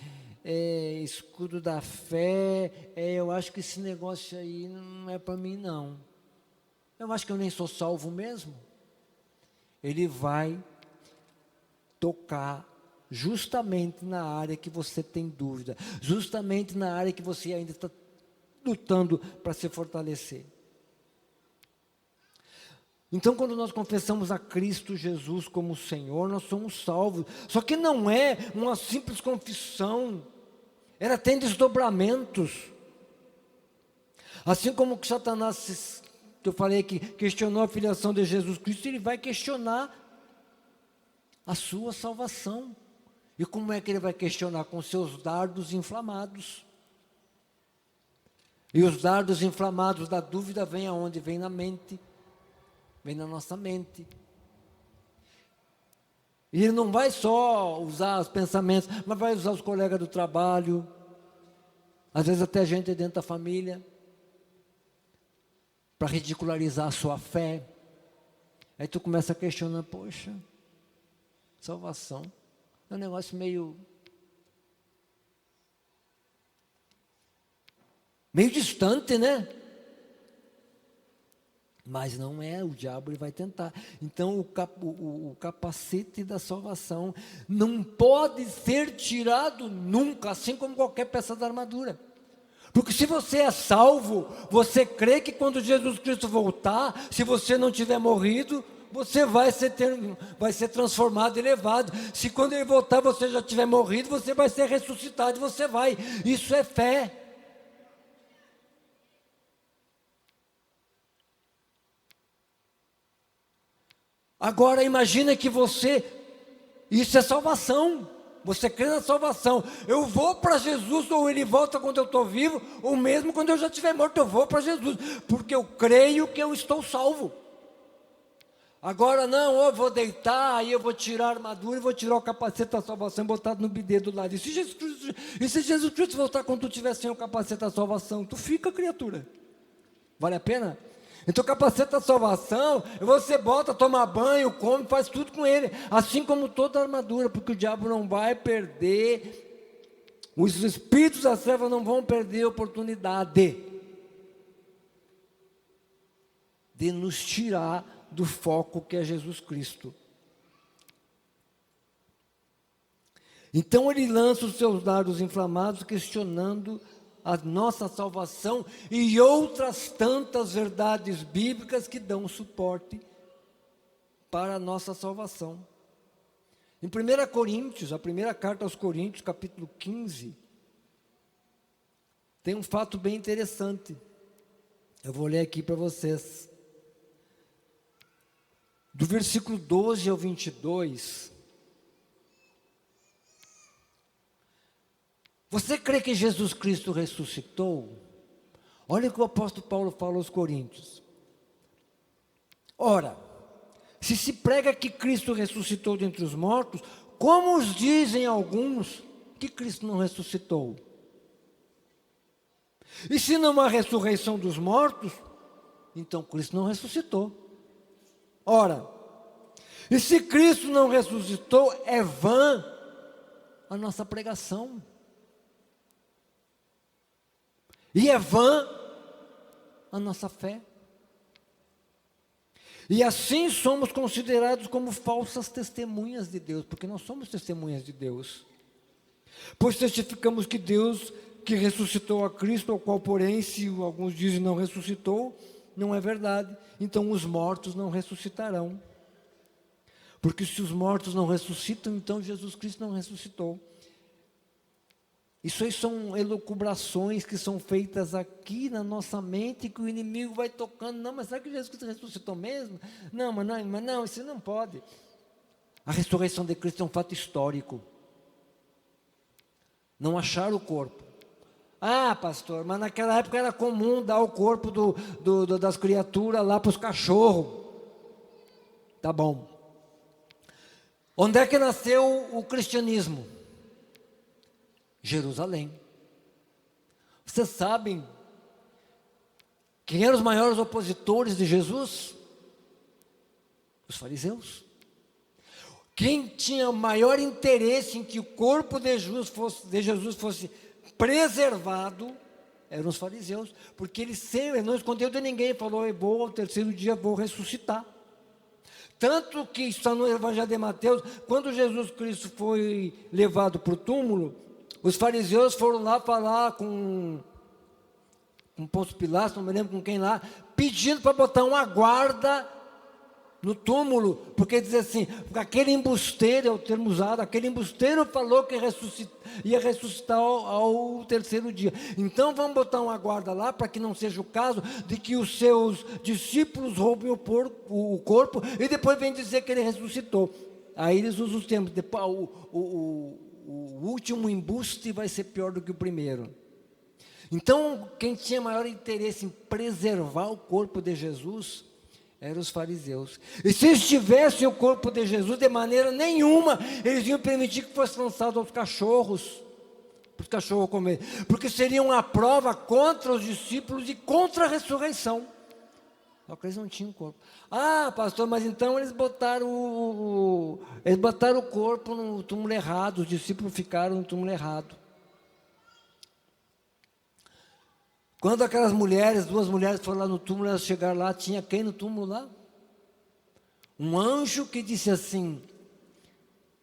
escudo da fé, eu acho que esse negócio aí não é para mim não. Eu acho que eu nem sou salvo mesmo. Ele vai tocar justamente na área que você tem dúvida, justamente na área que você ainda está lutando para se fortalecer. Então, quando nós confessamos a Cristo Jesus como Senhor, nós somos salvos. Só que não é uma simples confissão. Ela tem desdobramentos. Assim como que Satanás, que eu falei que questionou a filiação de Jesus Cristo, ele vai questionar a sua salvação. E como é que ele vai questionar? Com seus dardos inflamados. E os dardos inflamados da dúvida vêm aonde? Vêm na mente. Vem na nossa mente. E ele não vai só usar os pensamentos, mas vai usar os colegas do trabalho, às vezes até gente dentro da família, para ridicularizar a sua fé. Aí tu começa a questionar, poxa, salvação é um negócio meio distante, né? Mas não é, o diabo ele vai tentar. Então o capacete da salvação não pode ser tirado nunca, assim como qualquer peça da armadura. Porque se você é salvo, você crê que quando Jesus Cristo voltar, se você não tiver morrido, você vai ser transformado e levado. Se quando ele voltar você já tiver morrido, você vai ser ressuscitado e você vai. Isso é fé. Agora imagina que isso é salvação, você crê na salvação. Eu vou para Jesus, ou ele volta quando eu estou vivo, ou mesmo quando eu já estiver morto, eu vou para Jesus, porque eu creio que eu estou salvo. Agora não, eu vou deitar, aí eu vou tirar a armadura, e vou tirar o capacete da salvação e botar no bidê do lado. E se Jesus Cristo voltar quando tu estiver sem o capacete da salvação, tu fica, criatura. Vale a pena? Então o capacete da salvação, você bota, toma banho, come, faz tudo com ele, assim como toda a armadura, porque o diabo não vai perder, os espíritos da treva não vão perder a oportunidade de nos tirar do foco que é Jesus Cristo. Então ele lança os seus dardos inflamados, questionando a nossa salvação e outras tantas verdades bíblicas que dão suporte para a nossa salvação. Em 1 Coríntios, a primeira carta aos Coríntios, capítulo 15, tem um fato bem interessante. Eu vou ler aqui para vocês. Do versículo 12 ao 22... Você crê que Jesus Cristo ressuscitou? Olha o que o apóstolo Paulo fala aos Coríntios. Ora, se prega que Cristo ressuscitou dentre os mortos, como os dizem alguns que Cristo não ressuscitou? E se não há ressurreição dos mortos, então Cristo não ressuscitou. Ora, e se Cristo não ressuscitou, é vã a nossa pregação. E é vã a nossa fé. E assim somos considerados como falsas testemunhas de Deus, porque nós somos testemunhas de Deus. Pois testificamos que Deus, que ressuscitou a Cristo, ao qual, porém, se alguns dizem não ressuscitou, não é verdade. Então os mortos não ressuscitarão. Porque se os mortos não ressuscitam, então Jesus Cristo não ressuscitou. Isso aí são elucubrações que são feitas aqui na nossa mente, que o inimigo vai tocando. Não, mas será que Jesus Cristo ressuscitou mesmo? Não, mas não, isso não pode. A ressurreição de Cristo é um fato histórico. Não acharam o corpo. Ah, pastor, mas naquela época era comum dar o corpo das criaturas lá para os cachorros. Tá bom. Onde é que nasceu o cristianismo? Jerusalém. Vocês sabem quem eram os maiores opositores de Jesus? Os fariseus. Quem tinha maior interesse em que o corpo de Jesus fosse preservado eram os fariseus, porque ele não escondeu de ninguém, falou: eu vou ao terceiro dia, vou ressuscitar. Tanto que está no Evangelho de Mateus, quando Jesus Cristo foi levado para o túmulo, os fariseus foram lá falar com Pôncio Pilatos, não me lembro com quem lá, pedindo para botar uma guarda no túmulo, porque diz assim, aquele embusteiro, é o termo usado, aquele embusteiro falou que ia ressuscitar ao terceiro dia. Então vamos botar uma guarda lá, para que não seja o caso de que os seus discípulos roubem o corpo, e depois vem dizer que ele ressuscitou. Aí eles usam os termos, o último embuste vai ser pior do que o primeiro. Então, quem tinha maior interesse em preservar o corpo de Jesus eram os fariseus. E se eles tivessem o corpo de Jesus, de maneira nenhuma eles iam permitir que fosse lançado aos cachorros, para os cachorros comer, porque seria uma prova contra os discípulos e contra a ressurreição. Só que eles não tinham corpo. Ah, pastor, mas então eles botaram o corpo no túmulo errado, os discípulos ficaram no túmulo errado. Quando aquelas duas mulheres foram lá no túmulo, elas chegaram lá, tinha quem no túmulo lá? Um anjo que disse assim: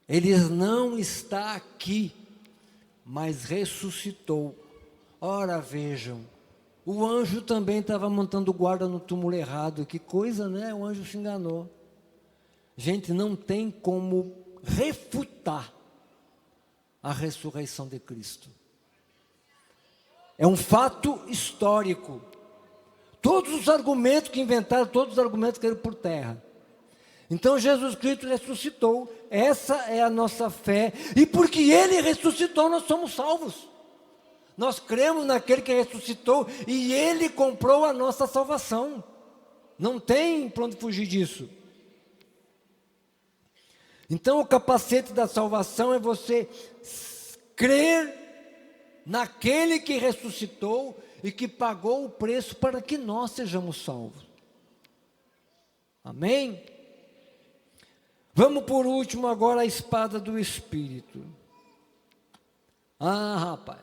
ele não está aqui, mas ressuscitou. Ora, vejam, o anjo também estava montando guarda no túmulo errado. Que coisa, né? O anjo se enganou. Gente, não tem como refutar a ressurreição de Cristo. É um fato histórico. Todos os argumentos que inventaram, todos os argumentos caíram por terra. Então Jesus Cristo ressuscitou. Essa é a nossa fé. E porque Ele ressuscitou, nós somos salvos. Nós cremos naquele que ressuscitou e Ele comprou a nossa salvação. Não tem para onde fugir disso. Então o capacete da salvação é você crer naquele que ressuscitou e que pagou o preço para que nós sejamos salvos. Amém? Vamos por último agora a espada do Espírito. Ah, rapaz.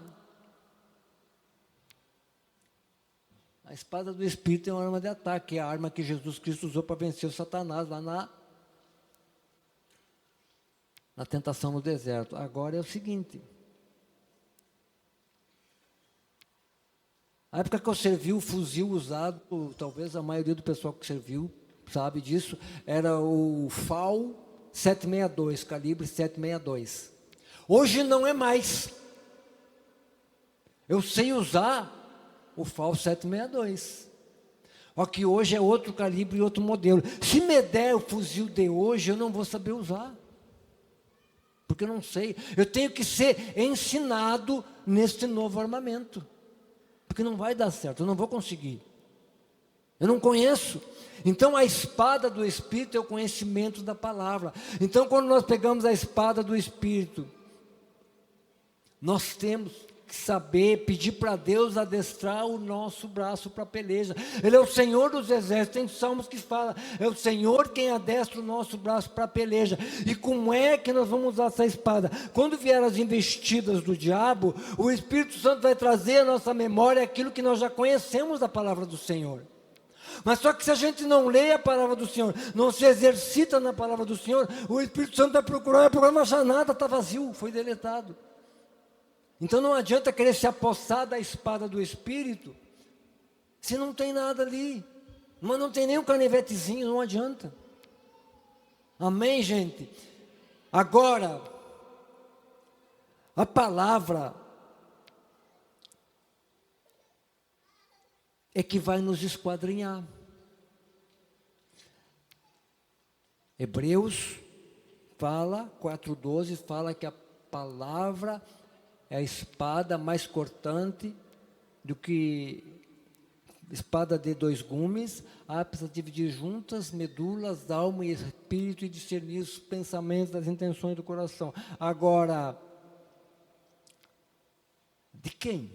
A espada do Espírito é uma arma de ataque, é a arma que Jesus Cristo usou para vencer o Satanás lá na tentação no deserto. Agora é o seguinte. A época que eu servi, o fuzil usado, talvez a maioria do pessoal que serviu sabe disso, era o FAL 762, calibre 762. Hoje não é mais. Eu sei usar o FAL 762. Só que hoje é outro calibre e outro modelo. Se me der o fuzil de hoje, eu não vou saber usar. Porque eu não sei. Eu tenho que ser ensinado neste novo armamento. Porque não vai dar certo, eu não vou conseguir. Eu não conheço. Então a espada do Espírito é o conhecimento da palavra. Então quando nós pegamos a espada do Espírito, nós temos que saber, pedir para Deus adestrar o nosso braço para a peleja. Ele é o Senhor dos exércitos. Tem salmos que falam, é o Senhor quem adestra o nosso braço para a peleja. E como é que nós vamos usar essa espada? Quando vier as investidas do diabo, o Espírito Santo vai trazer à nossa memória aquilo que nós já conhecemos da palavra do Senhor. Mas só que se a gente não lê a palavra do Senhor, não se exercita na palavra do Senhor, o Espírito Santo vai procurar, não achar nada, está vazio, foi deletado. Então não adianta querer se apossar da espada do Espírito, se não tem nada ali. Mas não tem nem um canivetezinho, não adianta. Amém, gente? Agora, a palavra é que vai nos esquadrinhar. Hebreus fala, 4:12, fala que a palavra é a espada mais cortante do que espada de 2 gumes, apta a dividir juntas, medulas, alma e espírito e discernir os pensamentos das intenções do coração. Agora, de quem?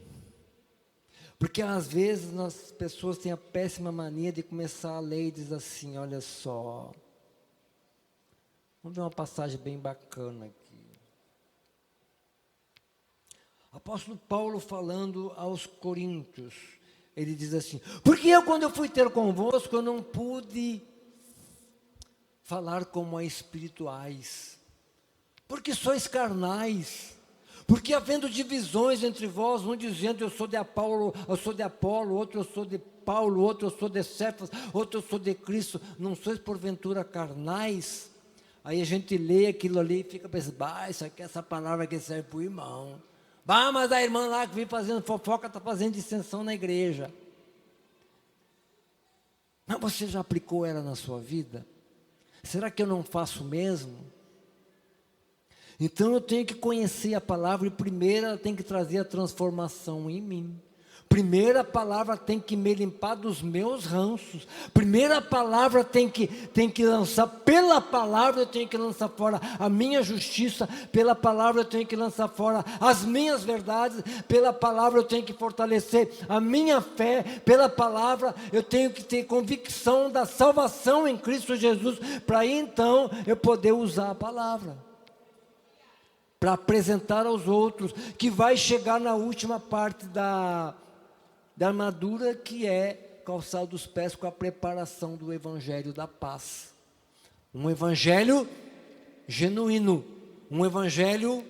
Porque às vezes as pessoas têm a péssima mania de começar a ler e diz assim, olha só, vamos ver uma passagem bem bacana aqui. Apóstolo Paulo falando aos Coríntios, ele diz assim, porque quando eu fui ter convosco, eu não pude falar como a espirituais, porque sois carnais, porque havendo divisões entre vós, um dizendo eu sou de Apolo, outro eu sou de Paulo, outro eu sou de Cefas, outro eu sou de Cristo, não sois porventura carnais? Aí a gente lê aquilo ali e fica pensando, isso aqui, essa palavra que serve para o irmão. Mas a irmã lá que vem fazendo fofoca está fazendo dissensão na igreja. Mas você já aplicou ela na sua vida? Será que eu não faço mesmo? Então eu tenho que conhecer a palavra e primeiro ela tem que trazer a transformação em mim. Primeiro a palavra tem que me limpar dos meus ranços. Primeiro a palavra tem que lançar, pela palavra eu tenho que lançar fora a minha justiça, pela palavra eu tenho que lançar fora as minhas verdades, pela palavra eu tenho que fortalecer a minha fé, pela palavra eu tenho que ter convicção da salvação em Cristo Jesus, para então eu poder usar a palavra. Para apresentar aos outros, que vai chegar na última parte da armadura, que é calçar dos pés com a preparação do evangelho da paz. Um evangelho genuíno, um evangelho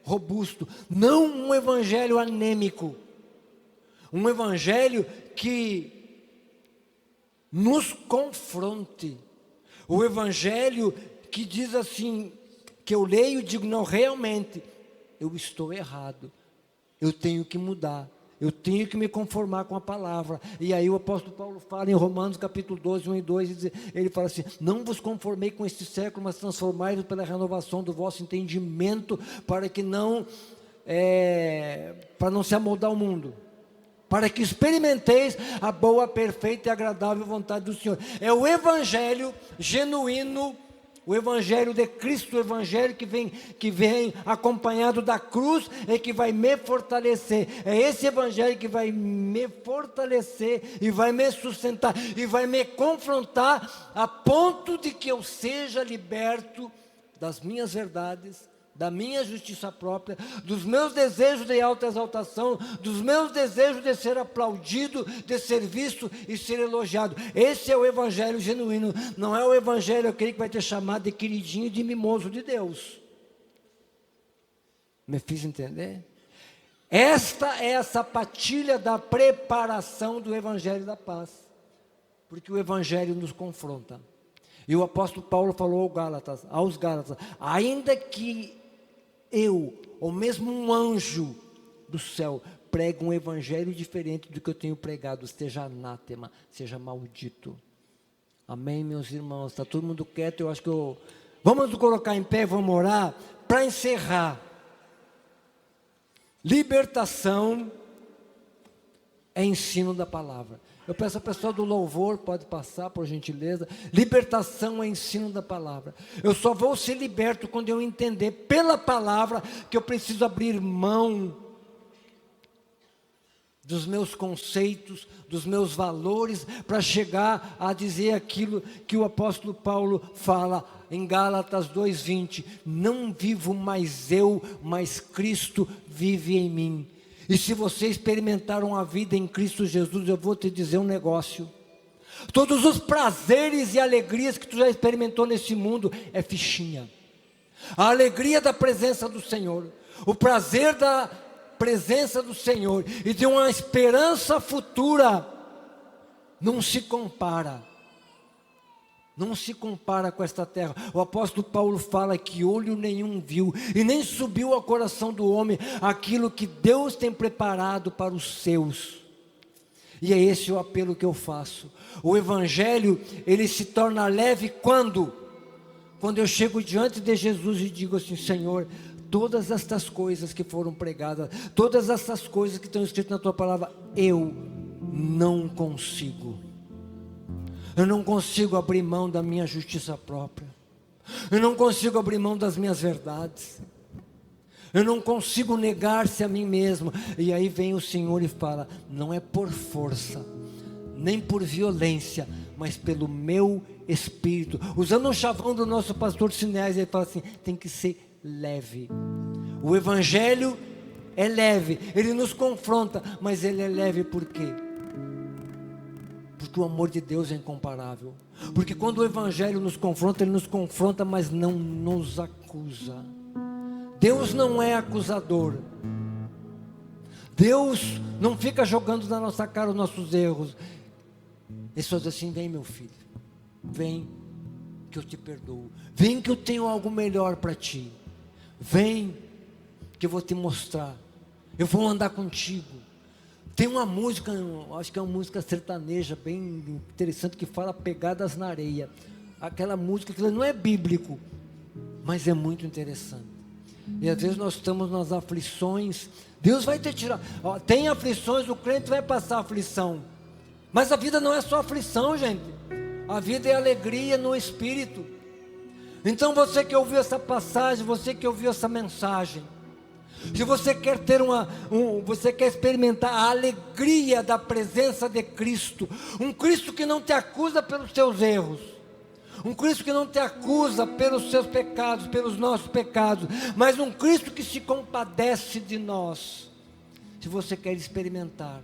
robusto, não um evangelho anêmico, um evangelho que nos confronte, o evangelho que diz assim, que eu leio e digo, não, realmente, eu estou errado, eu tenho que mudar, eu tenho que me conformar com a palavra. E aí o apóstolo Paulo fala em Romanos capítulo 12, 1 e 2, ele fala assim, não vos conformei com este século, mas transformai-vos pela renovação do vosso entendimento, para não se amoldar ao mundo, para que experimenteis a boa, perfeita e agradável vontade do Senhor. É o evangelho genuíno, o evangelho de Cristo, o evangelho que vem acompanhado da cruz, é que vai me fortalecer. É esse evangelho que vai me fortalecer e vai me sustentar e vai me confrontar a ponto de que eu seja liberto das minhas verdades, da minha justiça própria, dos meus desejos de alta exaltação, dos meus desejos de ser aplaudido, de ser visto e ser elogiado. Esse é o evangelho genuíno, não é o evangelho aquele que vai te chamar de queridinho e de mimoso de Deus. Me fiz entender? Esta é a sapatilha da preparação do evangelho da paz, porque o evangelho nos confronta. E o apóstolo Paulo falou aos Gálatas, ainda que eu, ou mesmo um anjo do céu, prega um evangelho diferente do que eu tenho pregado, esteja anátema, seja maldito. Amém, meus irmãos? Está todo mundo quieto? Eu acho que vamos nos colocar em pé, vamos orar, para encerrar. Libertação é ensino da palavra. Eu peço a pessoa do louvor, pode passar por gentileza. Libertação é ensino da palavra. Eu só vou ser liberto quando eu entender pela palavra que eu preciso abrir mão dos meus conceitos, dos meus valores, para chegar a dizer aquilo que o apóstolo Paulo fala em Gálatas 2:20, não vivo mais eu, mas Cristo vive em mim. E se você experimentaram a vida em Cristo Jesus, eu vou te dizer um negócio, Todos os prazeres e alegrias que tu já experimentou nesse mundo é fichinha. A alegria da presença do Senhor, o prazer da presença do Senhor e de uma esperança futura, não se compara. Não se compara com esta terra. O apóstolo Paulo fala que olho nenhum viu e nem subiu ao coração do homem aquilo que Deus tem preparado para os seus. E é esse o apelo que eu faço. O evangelho, ele se torna leve quando eu chego diante de Jesus e digo assim: Senhor, todas estas coisas que foram pregadas, todas essas coisas que estão escritas na tua palavra, eu não consigo. Eu não consigo abrir mão da minha justiça própria. Eu não consigo abrir mão das minhas verdades. Eu não consigo negar-se a mim mesmo. E aí vem o Senhor e fala: não é por força, nem por violência, mas pelo meu Espírito. Usando um chavão do nosso pastor Sinésio, ele fala assim: tem que ser leve. O Evangelho é leve, ele nos confronta, mas ele é leve por quê? Porque o amor de Deus é incomparável. Porque quando o Evangelho nos confronta, ele nos confronta, mas não nos acusa. Deus não é acusador. Deus não fica jogando na nossa cara os nossos erros. Ele só diz assim: vem, meu filho, vem que eu te perdoo, vem que eu tenho algo melhor para ti, vem que eu vou te mostrar, eu vou andar contigo. Tem uma música, acho que é uma música sertaneja bem interessante, que fala pegadas na areia. Aquela música que não é bíblico, mas é muito interessante. E às vezes nós estamos nas aflições, Deus vai te tirar. Tem aflições, o crente vai passar aflição, mas a vida não é só aflição, gente. A vida é alegria no Espírito. Então você que ouviu essa passagem, você que ouviu essa mensagem, se você quer ter você quer experimentar a alegria da presença de Cristo, um Cristo que não te acusa pelos seus erros, um Cristo que não te acusa pelos seus pecados, pelos nossos pecados, mas um Cristo que se compadece de nós. Se você quer experimentar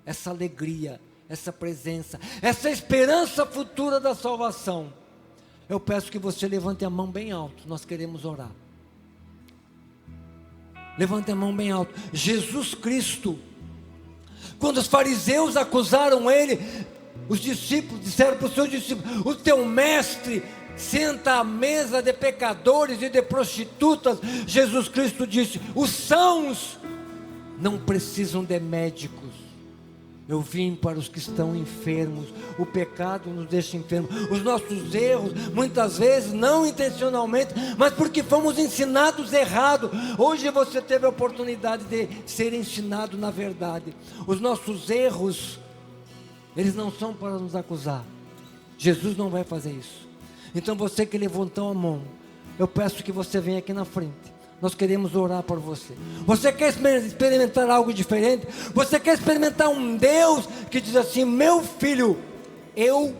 essa alegria, essa presença, essa esperança futura da salvação, eu peço que você levante a mão bem alto. Nós queremos orar. Levante a mão bem alto. Jesus Cristo, quando os fariseus acusaram ele, os discípulos disseram para os seus discípulos: o teu mestre senta à mesa de pecadores e de prostitutas. Jesus Cristo disse: os sãos não precisam de médicos, eu vim para os que estão enfermos. O pecado nos deixa enfermos, os nossos erros, muitas vezes não intencionalmente, mas porque fomos ensinados errado. Hoje você teve a oportunidade de ser ensinado na verdade. Os nossos erros, eles não são para nos acusar. Jesus não vai fazer isso. Então você que levantou a mão, eu peço que você venha aqui na frente. Nós queremos orar por você. Você quer experimentar algo diferente? Você quer experimentar um Deus que diz assim: meu filho, eu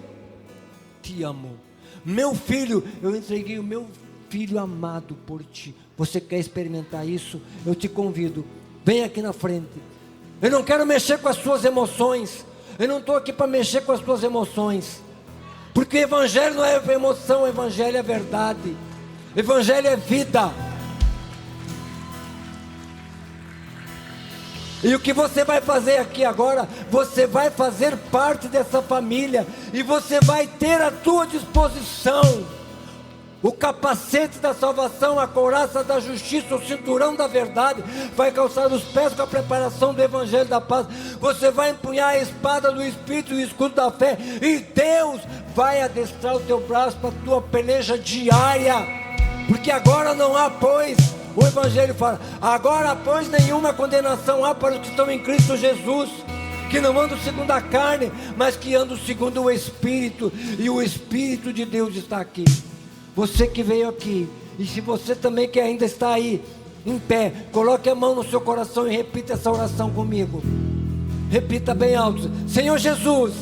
te amo. Meu filho, eu entreguei o meu filho amado por ti. Você quer experimentar isso? Eu te convido, vem aqui na frente. Eu não quero mexer com as suas emoções. Eu não estou aqui para mexer com as suas emoções, porque o Evangelho não é emoção, o Evangelho é verdade, o Evangelho é vida. E o que você vai fazer aqui agora, você vai fazer parte dessa família, e você vai ter à tua disposição o capacete da salvação, a couraça da justiça, o cinturão da verdade, vai calçar os pés com a preparação do Evangelho da paz. Você vai empunhar a espada do Espírito e o escudo da fé, e Deus vai adestrar o teu braço para a tua peleja diária, porque agora não há, pois, o Evangelho fala: agora, pois, nenhuma condenação há para os que estão em Cristo Jesus, que não andam segundo a carne, mas que andam segundo o Espírito, e o Espírito de Deus está aqui. Você que veio aqui, e se você também que ainda está aí, em pé, coloque a mão no seu coração e repita essa oração comigo. Repita bem alto: Senhor Jesus,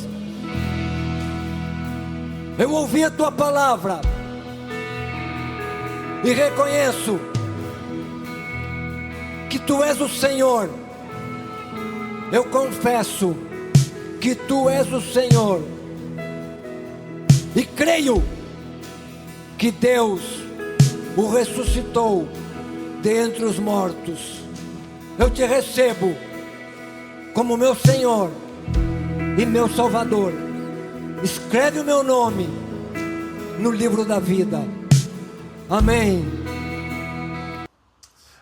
eu ouvi a tua palavra, e reconheço que tu és o Senhor. Eu confesso que Tu és o Senhor, e creio que Deus o ressuscitou dentre os mortos. Eu Te recebo como meu Senhor e meu Salvador. Escreve o meu nome no livro da vida. Amém.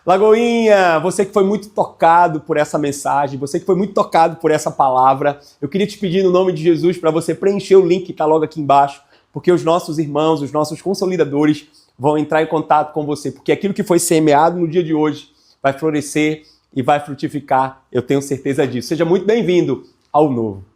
Lagoinha, você que foi muito tocado por essa mensagem, você que foi muito tocado por essa palavra, eu queria te pedir no nome de Jesus para você preencher o link que está logo aqui embaixo, porque os nossos irmãos, os nossos consolidadores vão entrar em contato com você, porque aquilo que foi semeado no dia de hoje vai florescer e vai frutificar, eu tenho certeza disso. Seja muito bem-vindo ao novo.